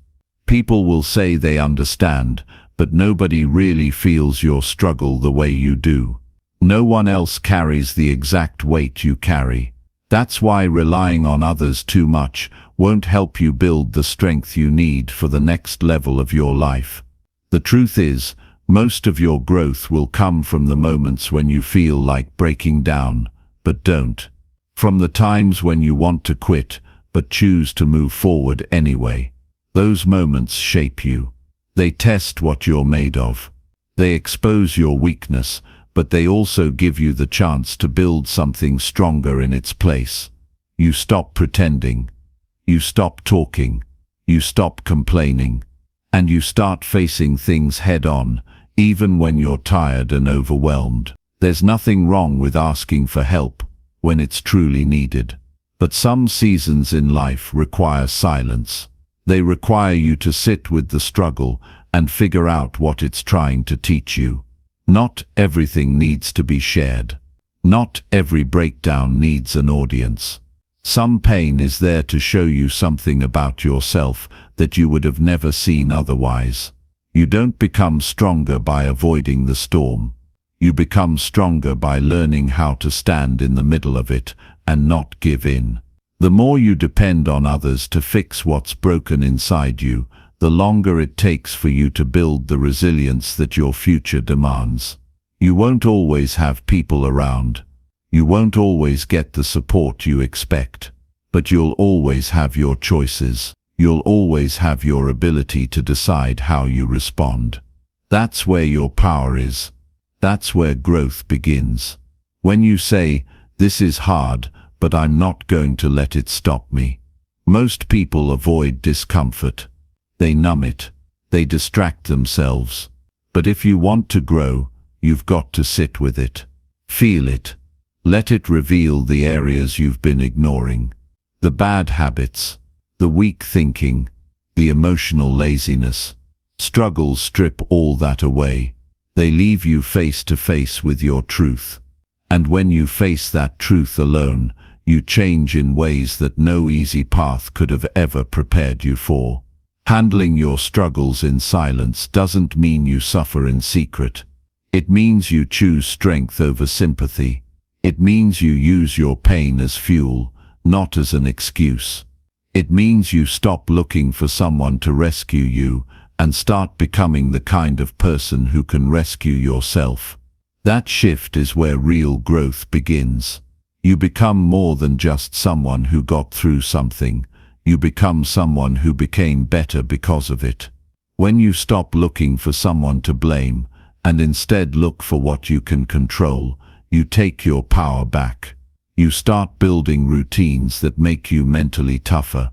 People will say they understand, but nobody really feels your struggle the way you do. No one else carries the exact weight you carry. That's why relying on others too much won't help you build the strength you need for the next level of your life. The truth is, most of your growth will come from the moments when you feel like breaking down, but don't. From the times when you want to quit, but choose to move forward anyway. Those moments shape you. They test what you're made of. They expose your weakness, but they also give you the chance to build something stronger in its place. You stop pretending. You stop talking. You stop complaining. And you start facing things head-on, even when you're tired and overwhelmed. There's nothing wrong with asking for help when it's truly needed. But some seasons in life require silence. They require you to sit with the struggle and figure out what it's trying to teach you. Not everything needs to be shared. Not every breakdown needs an audience. Some pain is there to show you something about yourself that you would have never seen otherwise. You don't become stronger by avoiding the storm. You become stronger by learning how to stand in the middle of it and not give in. The more you depend on others to fix what's broken inside you, the longer it takes for you to build the resilience that your future demands. You won't always have people around. You won't always get the support you expect. But you'll always have your choices. You'll always have your ability to decide how you respond. That's where your power is. That's where growth begins. When you say, "This is hard, but I'm not going to let it stop me." Most people avoid discomfort. They numb it. They distract themselves. But if you want to grow, you've got to sit with it. Feel it. Let it reveal the areas you've been ignoring. The bad habits, the weak thinking, the emotional laziness. Struggles strip all that away. They leave you face to face with your truth. And when you face that truth alone, you change in ways that no easy path could have ever prepared you for. Handling your struggles in silence doesn't mean you suffer in secret. It means you choose strength over sympathy. It means you use your pain as fuel, not as an excuse. It means you stop looking for someone to rescue you and start becoming the kind of person who can rescue yourself. That shift is where real growth begins. You become more than just someone who got through something. You become someone who became better because of it. When you stop looking for someone to blame and instead look for what you can control, you take your power back. You start building routines that make you mentally tougher.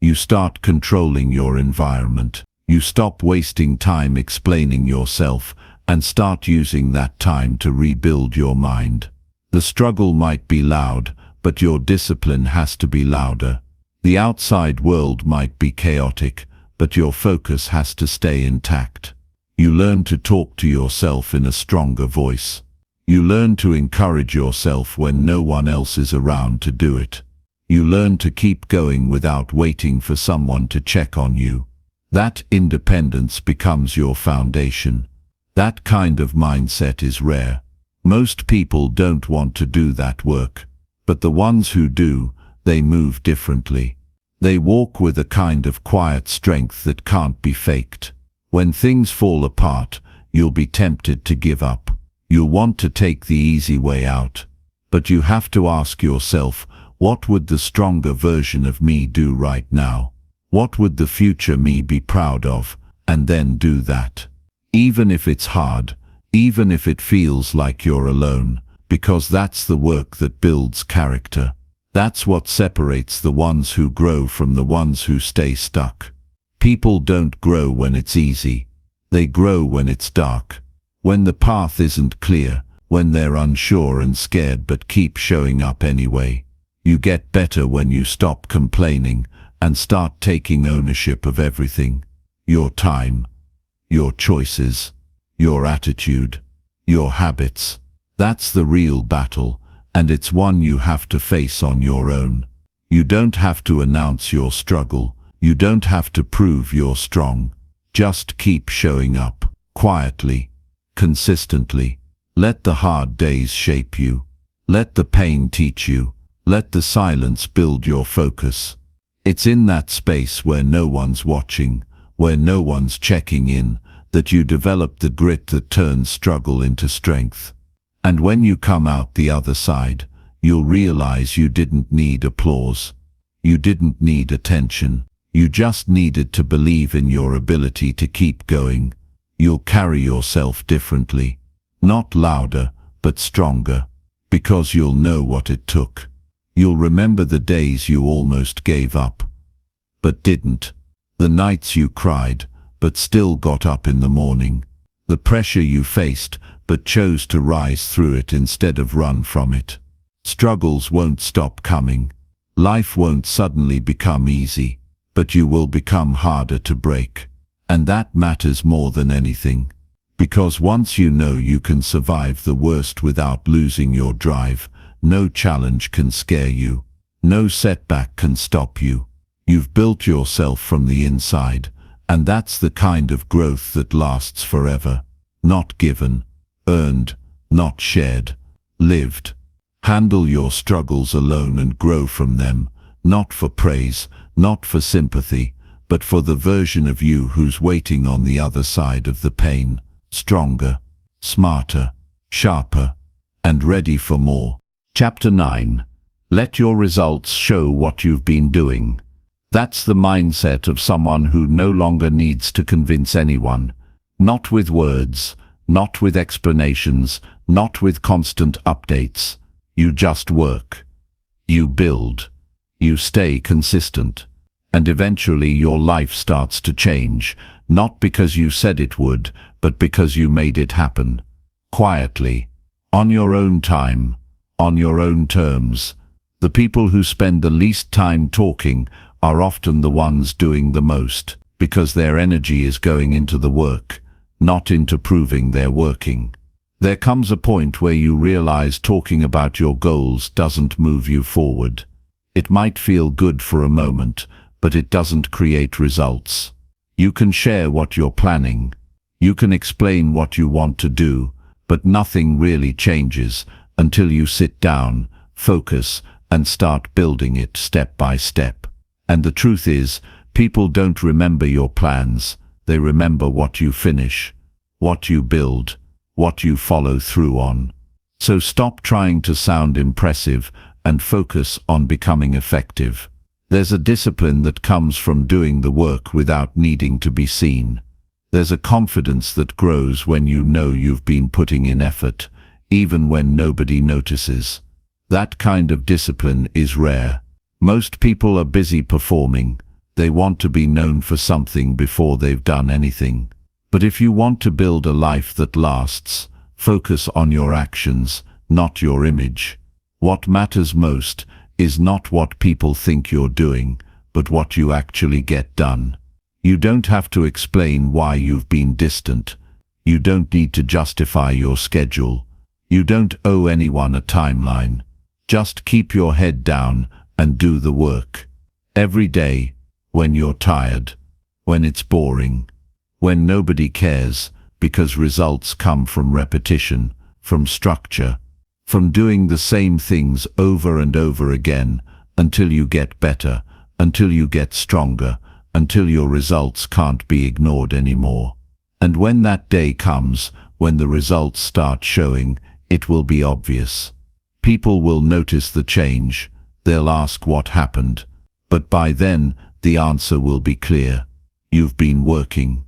You start controlling your environment. You stop wasting time explaining yourself and start using that time to rebuild your mind. The struggle might be loud, but your discipline has to be louder. The outside world might be chaotic, but your focus has to stay intact. You learn to talk to yourself in a stronger voice. You learn to encourage yourself when no one else is around to do it. You learn to keep going without waiting for someone to check on you. That independence becomes your foundation. That kind of mindset is rare. Most people don't want to do that work, but the ones who do, they move differently. They walk with a kind of quiet strength that can't be faked. When things fall apart, you'll be tempted to give up. You'll want to take the easy way out. But you have to ask yourself, what would the stronger version of me do right now? What would the future me be proud of? And then do that. Even if it's hard, even if it feels like you're alone, because that's the work that builds character. That's what separates the ones who grow from the ones who stay stuck. People don't grow when it's easy. They grow when it's dark. When the path isn't clear, when they're unsure and scared but keep showing up anyway. You get better when you stop complaining and start taking ownership of everything. Your time, your choices, your attitude, your habits. That's the real battle, and it's one you have to face on your own. You don't have to announce your struggle. You don't have to prove you're strong. Just keep showing up, quietly, consistently. Let the hard days shape you. Let the pain teach you. Let the silence build your focus. It's in that space where no one's watching, where no one's checking in, that you develop the grit that turns struggle into strength. And when you come out the other side, you'll realize you didn't need applause. You didn't need attention. You just needed to believe in your ability to keep going. You'll carry yourself differently. Not louder, but stronger. Because you'll know what it took. You'll remember the days you almost gave up, but didn't. The nights you cried, but still got up in the morning. The pressure you faced, but chose to rise through it instead of run from it. Struggles won't stop coming. Life won't suddenly become easy. but you will become harder to break. And that matters more than anything. Because once you know you can survive the worst without losing your drive, no challenge can scare you. No setback can stop you. You've built yourself from the inside, and that's the kind of growth that lasts forever. Not given, earned, not shared, lived. Handle your struggles alone and grow from them, not for praise, not for sympathy, but for the version of you who's waiting on the other side of the pain, stronger, smarter, sharper, and ready for more. Chapter 9. Let your results show what you've been doing. That's the mindset of someone who no longer needs to convince anyone. Not with words, not with explanations, not with constant updates. You just work. You build. You stay consistent. And eventually your life starts to change, not because you said it would, but because you made it happen. Quietly, on your own time, on your own terms. The people who spend the least time talking are often the ones doing the most, because their energy is going into the work, not into proving they're working. There comes a point where you realize talking about your goals doesn't move you forward. It might feel good for a moment, but it doesn't create results. You can share what you're planning. You can explain what you want to do, but nothing really changes until you sit down, focus, and start building it step by step. And the truth is, people don't remember your plans. They remember what you finish, what you build, what you follow through on. So stop trying to sound impressive and focus on becoming effective. There's a discipline that comes from doing the work without needing to be seen. There's a confidence that grows when you know you've been putting in effort, even when nobody notices. That kind of discipline is rare. Most people are busy performing. They want to be known for something before they've done anything. But if you want to build a life that lasts, focus on your actions, not your image. What matters most is not what people think you're doing, but what you actually get done. You don't have to explain why you've been distant. You don't need to justify your schedule. You don't owe anyone a timeline. Just keep your head down and do the work. Every day, when you're tired, when it's boring, when nobody cares, because results come from repetition, from structure, from doing the same things over and over again, until you get better, until you get stronger, until your results can't be ignored anymore. And when that day comes, when the results start showing, it will be obvious. People will notice the change. They'll ask what happened. But by then, the answer will be clear. You've been working.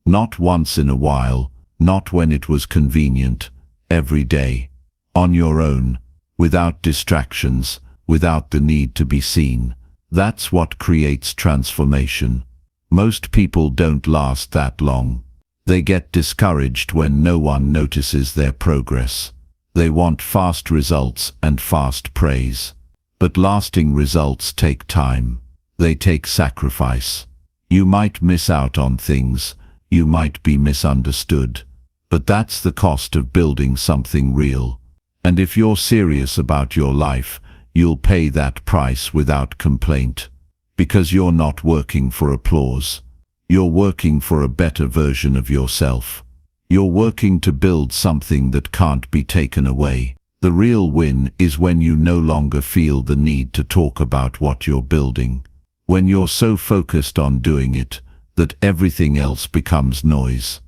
Not once in a while, not when it was convenient, every day. On your own, without distractions, without the need to be seen. That's what creates transformation. Most people don't last that long. They get discouraged when no one notices their progress. They want fast results and fast praise. But lasting results take time. They take sacrifice. You might miss out on things. You might be misunderstood. But that's the cost of building something real. And if you're serious about your life, you'll pay that price without complaint. Because you're not working for applause. You're working for a better version of yourself. You're working to build something that can't be taken away. The real win is when you no longer feel the need to talk about what you're building. When you're so focused on doing it, that everything else becomes noise.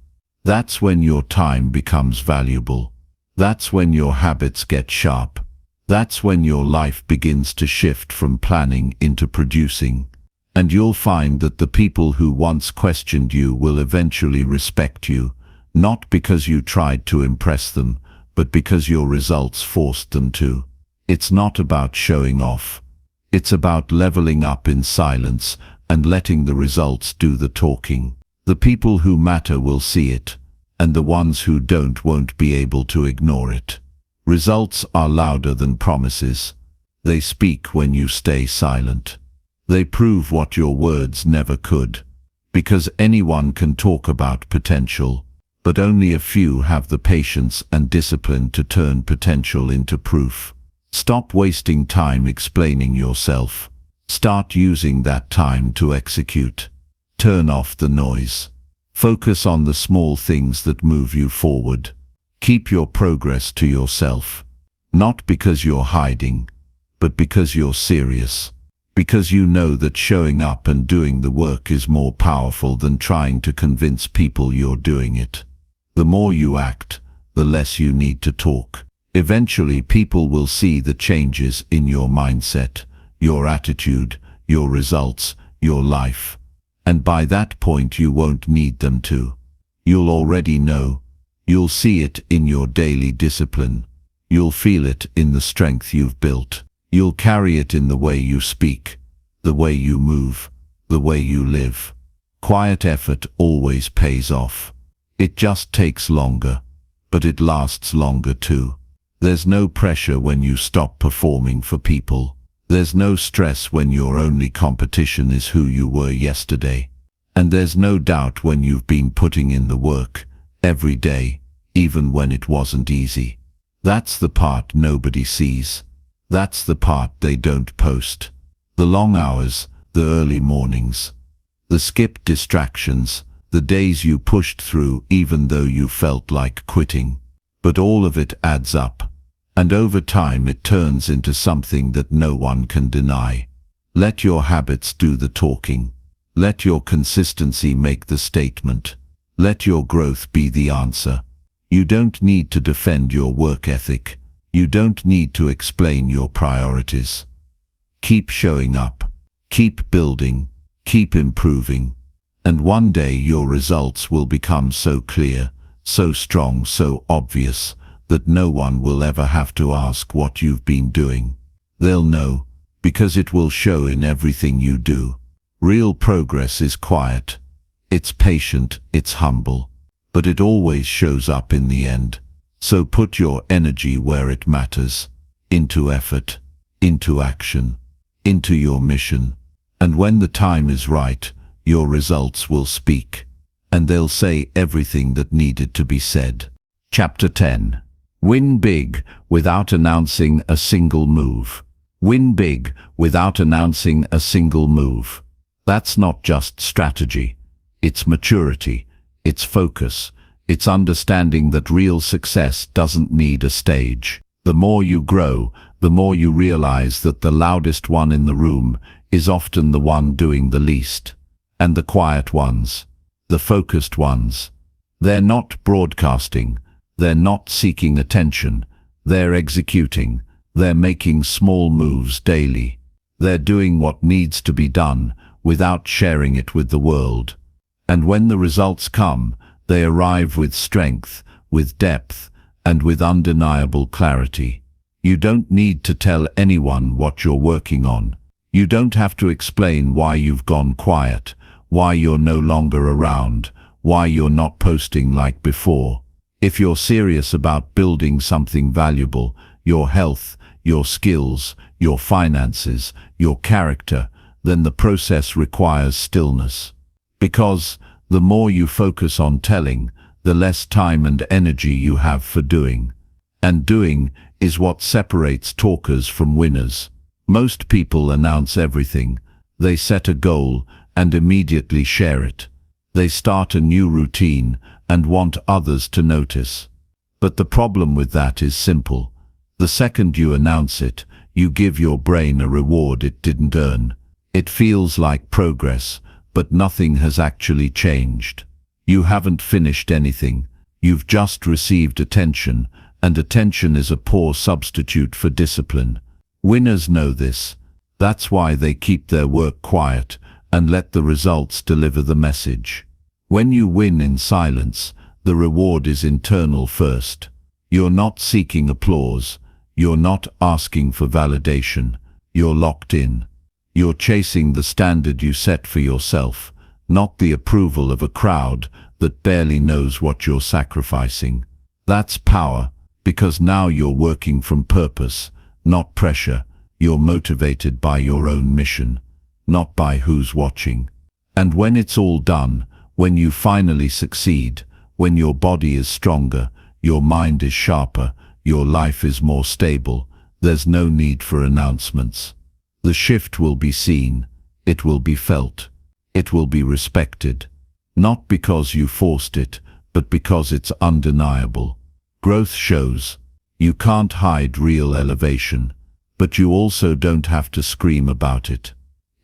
That's when your time becomes valuable. That's when your habits get sharp. That's when your life begins to shift from planning into producing. And you'll find that the people who once questioned you will eventually respect you, not because you tried to impress them, but because your results forced them to. It's not about showing off. It's about leveling up in silence and letting the results do the talking. The people who matter will see it, and the ones who don't won't be able to ignore it. Results are louder than promises. They speak when you stay silent. They prove what your words never could. Because anyone can talk about potential, but only a few have the patience and discipline to turn potential into proof. Stop wasting time explaining yourself. Start using that time to execute. Turn off the noise. Focus on the small things that move you forward. Keep your progress to yourself. Not because you're hiding, but because you're serious. Because you know that showing up and doing the work is more powerful than trying to convince people you're doing it. The more you act, the less you need to talk. Eventually, people will see the changes in your mindset, your attitude, your results, your life. And by that point, you won't need them to. You'll already know. You'll see it in your daily discipline. You'll feel it in the strength you've built. You'll carry it in the way you speak, the way you move, the way you live. Quiet effort always pays off. It just takes longer, but it lasts longer too. There's no pressure when you stop performing for people. There's no stress when your only competition is who you were yesterday. And there's no doubt when you've been putting in the work, every day, even when it wasn't easy. That's the part nobody sees. That's the part they don't post. The long hours, the early mornings, the skipped distractions, the days you pushed through even though you felt like quitting. But all of it adds up. And over time it turns into something that no one can deny. Let your habits do the talking. Let your consistency make the statement. Let your growth be the answer. You don't need to defend your work ethic. You don't need to explain your priorities. Keep showing up. Keep building. Keep improving. And one day your results will become so clear, so strong, so obvious, that no one will ever have to ask what you've been doing. They'll know, because it will show in everything you do. Real progress is quiet. It's patient, it's humble, but it always shows up in the end. So put your energy where it matters, into effort, into action, into your mission. And when the time is right, your results will speak, and they'll say everything that needed to be said. Chapter 10. Win big without announcing a single move. Win big without announcing a single move. That's not just strategy. It's maturity. It's focus. It's understanding that real success doesn't need a stage. The more you grow, the more you realize that the loudest one in the room is often the one doing the least. And the quiet ones, the focused ones, they're not broadcasting. They're not seeking attention. They're executing. They're making small moves daily. They're doing what needs to be done without sharing it with the world. And when the results come, they arrive with strength, with depth, and with undeniable clarity. You don't need to tell anyone what you're working on. You don't have to explain why you've gone quiet, why you're no longer around, why you're not posting like before. If you're serious about building something valuable, your health, your skills, your finances, your character, then the process requires stillness. Because the more you focus on telling, the less time and energy you have for doing. And doing is what separates talkers from winners. Most people announce everything. They set a goal and immediately share it. They start a new routine and want others to notice. But the problem with that is simple. The second you announce it, you give your brain a reward it didn't earn. It feels like progress, but nothing has actually changed. You haven't finished anything. You've just received attention, and attention is a poor substitute for discipline. Winners know this. That's why they keep their work quiet and let the results deliver the message. When you win in silence, the reward is internal first. You're not seeking applause. You're not asking for validation. You're locked in. You're chasing the standard you set for yourself, not the approval of a crowd that barely knows what you're sacrificing. That's power, because now you're working from purpose, not pressure. You're motivated by your own mission. not by who's watching. And when it's all done, when you finally succeed, when your body is stronger, your mind is sharper, your life is more stable, there's no need for announcements. The shift will be seen, it will be felt, it will be respected. Not because you forced it, but because it's undeniable. Growth shows. You can't hide real elevation, but you also don't have to scream about it.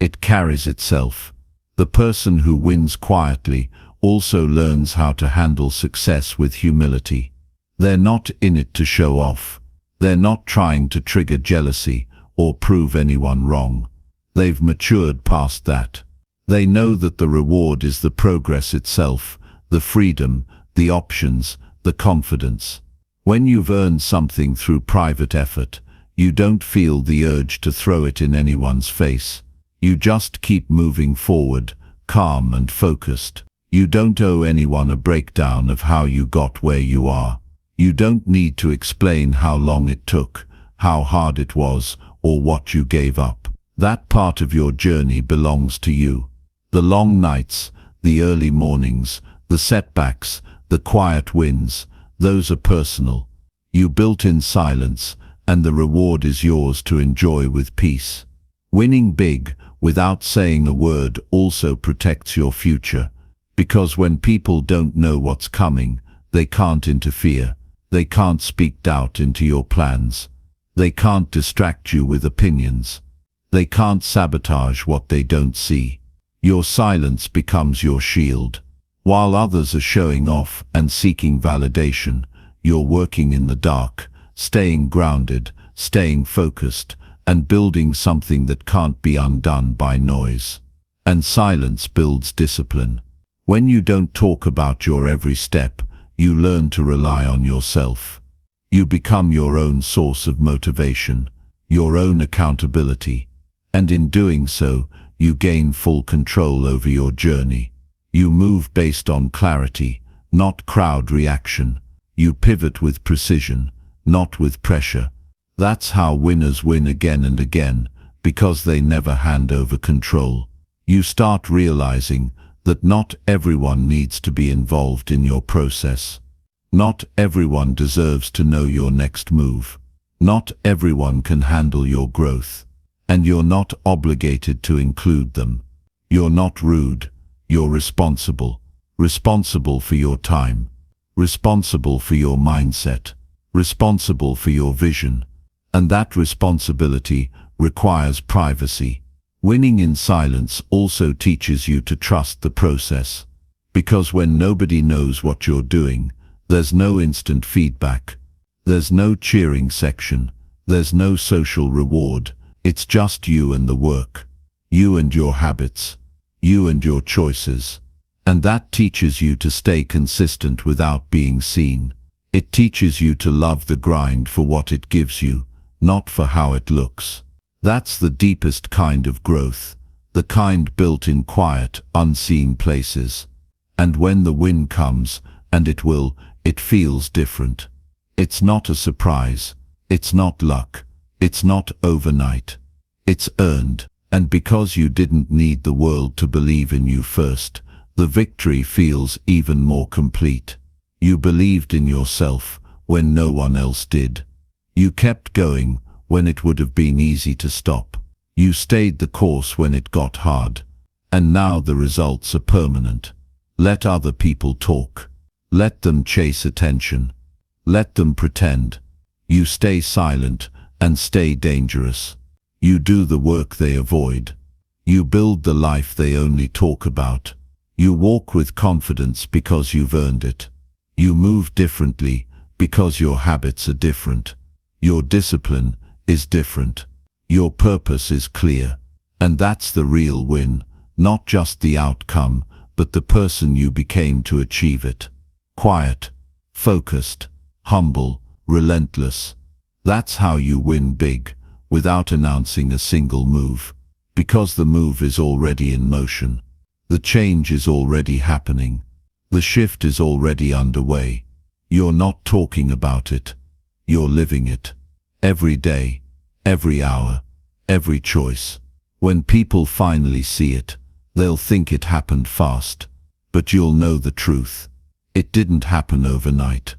It carries itself. The person who wins quietly also learns how to handle success with humility. They're not in it to show off. They're not trying to trigger jealousy or prove anyone wrong. They've matured past that. They know that the reward is the progress itself, the freedom, the options, the confidence. When you've earned something through private effort, you don't feel the urge to throw it in anyone's face. You just keep moving forward, calm and focused. You don't owe anyone a breakdown of how you got where you are. You don't need to explain how long it took, how hard it was, or what you gave up. That part of your journey belongs to you. The long nights, the early mornings, the setbacks, the quiet wins, those are personal. You built in silence, and the reward is yours to enjoy with peace. Winning big, without saying a word, also protects your future, because when people don't know what's coming, they can't interfere. They can't speak doubt into your plans. They can't distract you with opinions. They can't sabotage what they don't see. Your silence becomes your shield. While others are showing off and seeking validation, you're working in the dark, staying grounded, staying focused, and building something that can't be undone by noise. And silence builds discipline. When you don't talk about your every step, you learn to rely on yourself. You become your own source of motivation, your own accountability, and in doing so, you gain full control over your journey. You move based on clarity, not crowd reaction. You pivot with precision, not with pressure. That's how winners win again and again, because they never hand over control. You start realizing that not everyone needs to be involved in your process. Not everyone deserves to know your next move. Not everyone can handle your growth. And you're not obligated to include them. You're not rude. You're responsible. Responsible for your time. Responsible for your mindset. Responsible for your vision. And that responsibility requires privacy. Winning in silence also teaches you to trust the process. Because when nobody knows what you're doing, there's no instant feedback. There's no cheering section. There's no social reward. It's just you and the work. You and your habits. You and your choices. And that teaches you to stay consistent without being seen. It teaches you to love the grind for what it gives you, not for how it looks. That's the deepest kind of growth, the kind built in quiet, unseen places. And when the win comes, and it will, it feels different. It's not a surprise. It's not luck. It's not overnight. It's earned. And because you didn't need the world to believe in you first, the victory feels even more complete. You believed in yourself when no one else did. You kept going when it would have been easy to stop. You stayed the course when it got hard. And now the results are permanent. Let other people talk. Let them chase attention. Let them pretend. You stay silent and stay dangerous. You do the work they avoid. You build the life they only talk about. You walk with confidence because you've earned it. You move differently because your habits are different. Your discipline is different. Your purpose is clear. And that's the real win, not just the outcome, but the person you became to achieve it. Quiet, focused, humble, relentless. That's how you win big, without announcing a single move. Because the move is already in motion. The change is already happening. The shift is already underway. You're not talking about it. You're living it. Every day, every hour, every choice. When people finally see it, they'll think it happened fast. But you'll know the truth. It didn't happen overnight.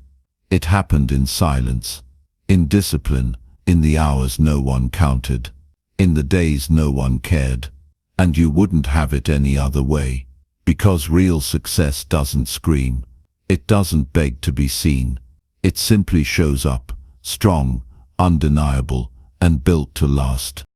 It happened in silence, in discipline, in the hours no one counted, in the days no one cared. And you wouldn't have it any other way. Because real success doesn't scream. It doesn't beg to be seen. It simply shows up, strong, undeniable, and built to last.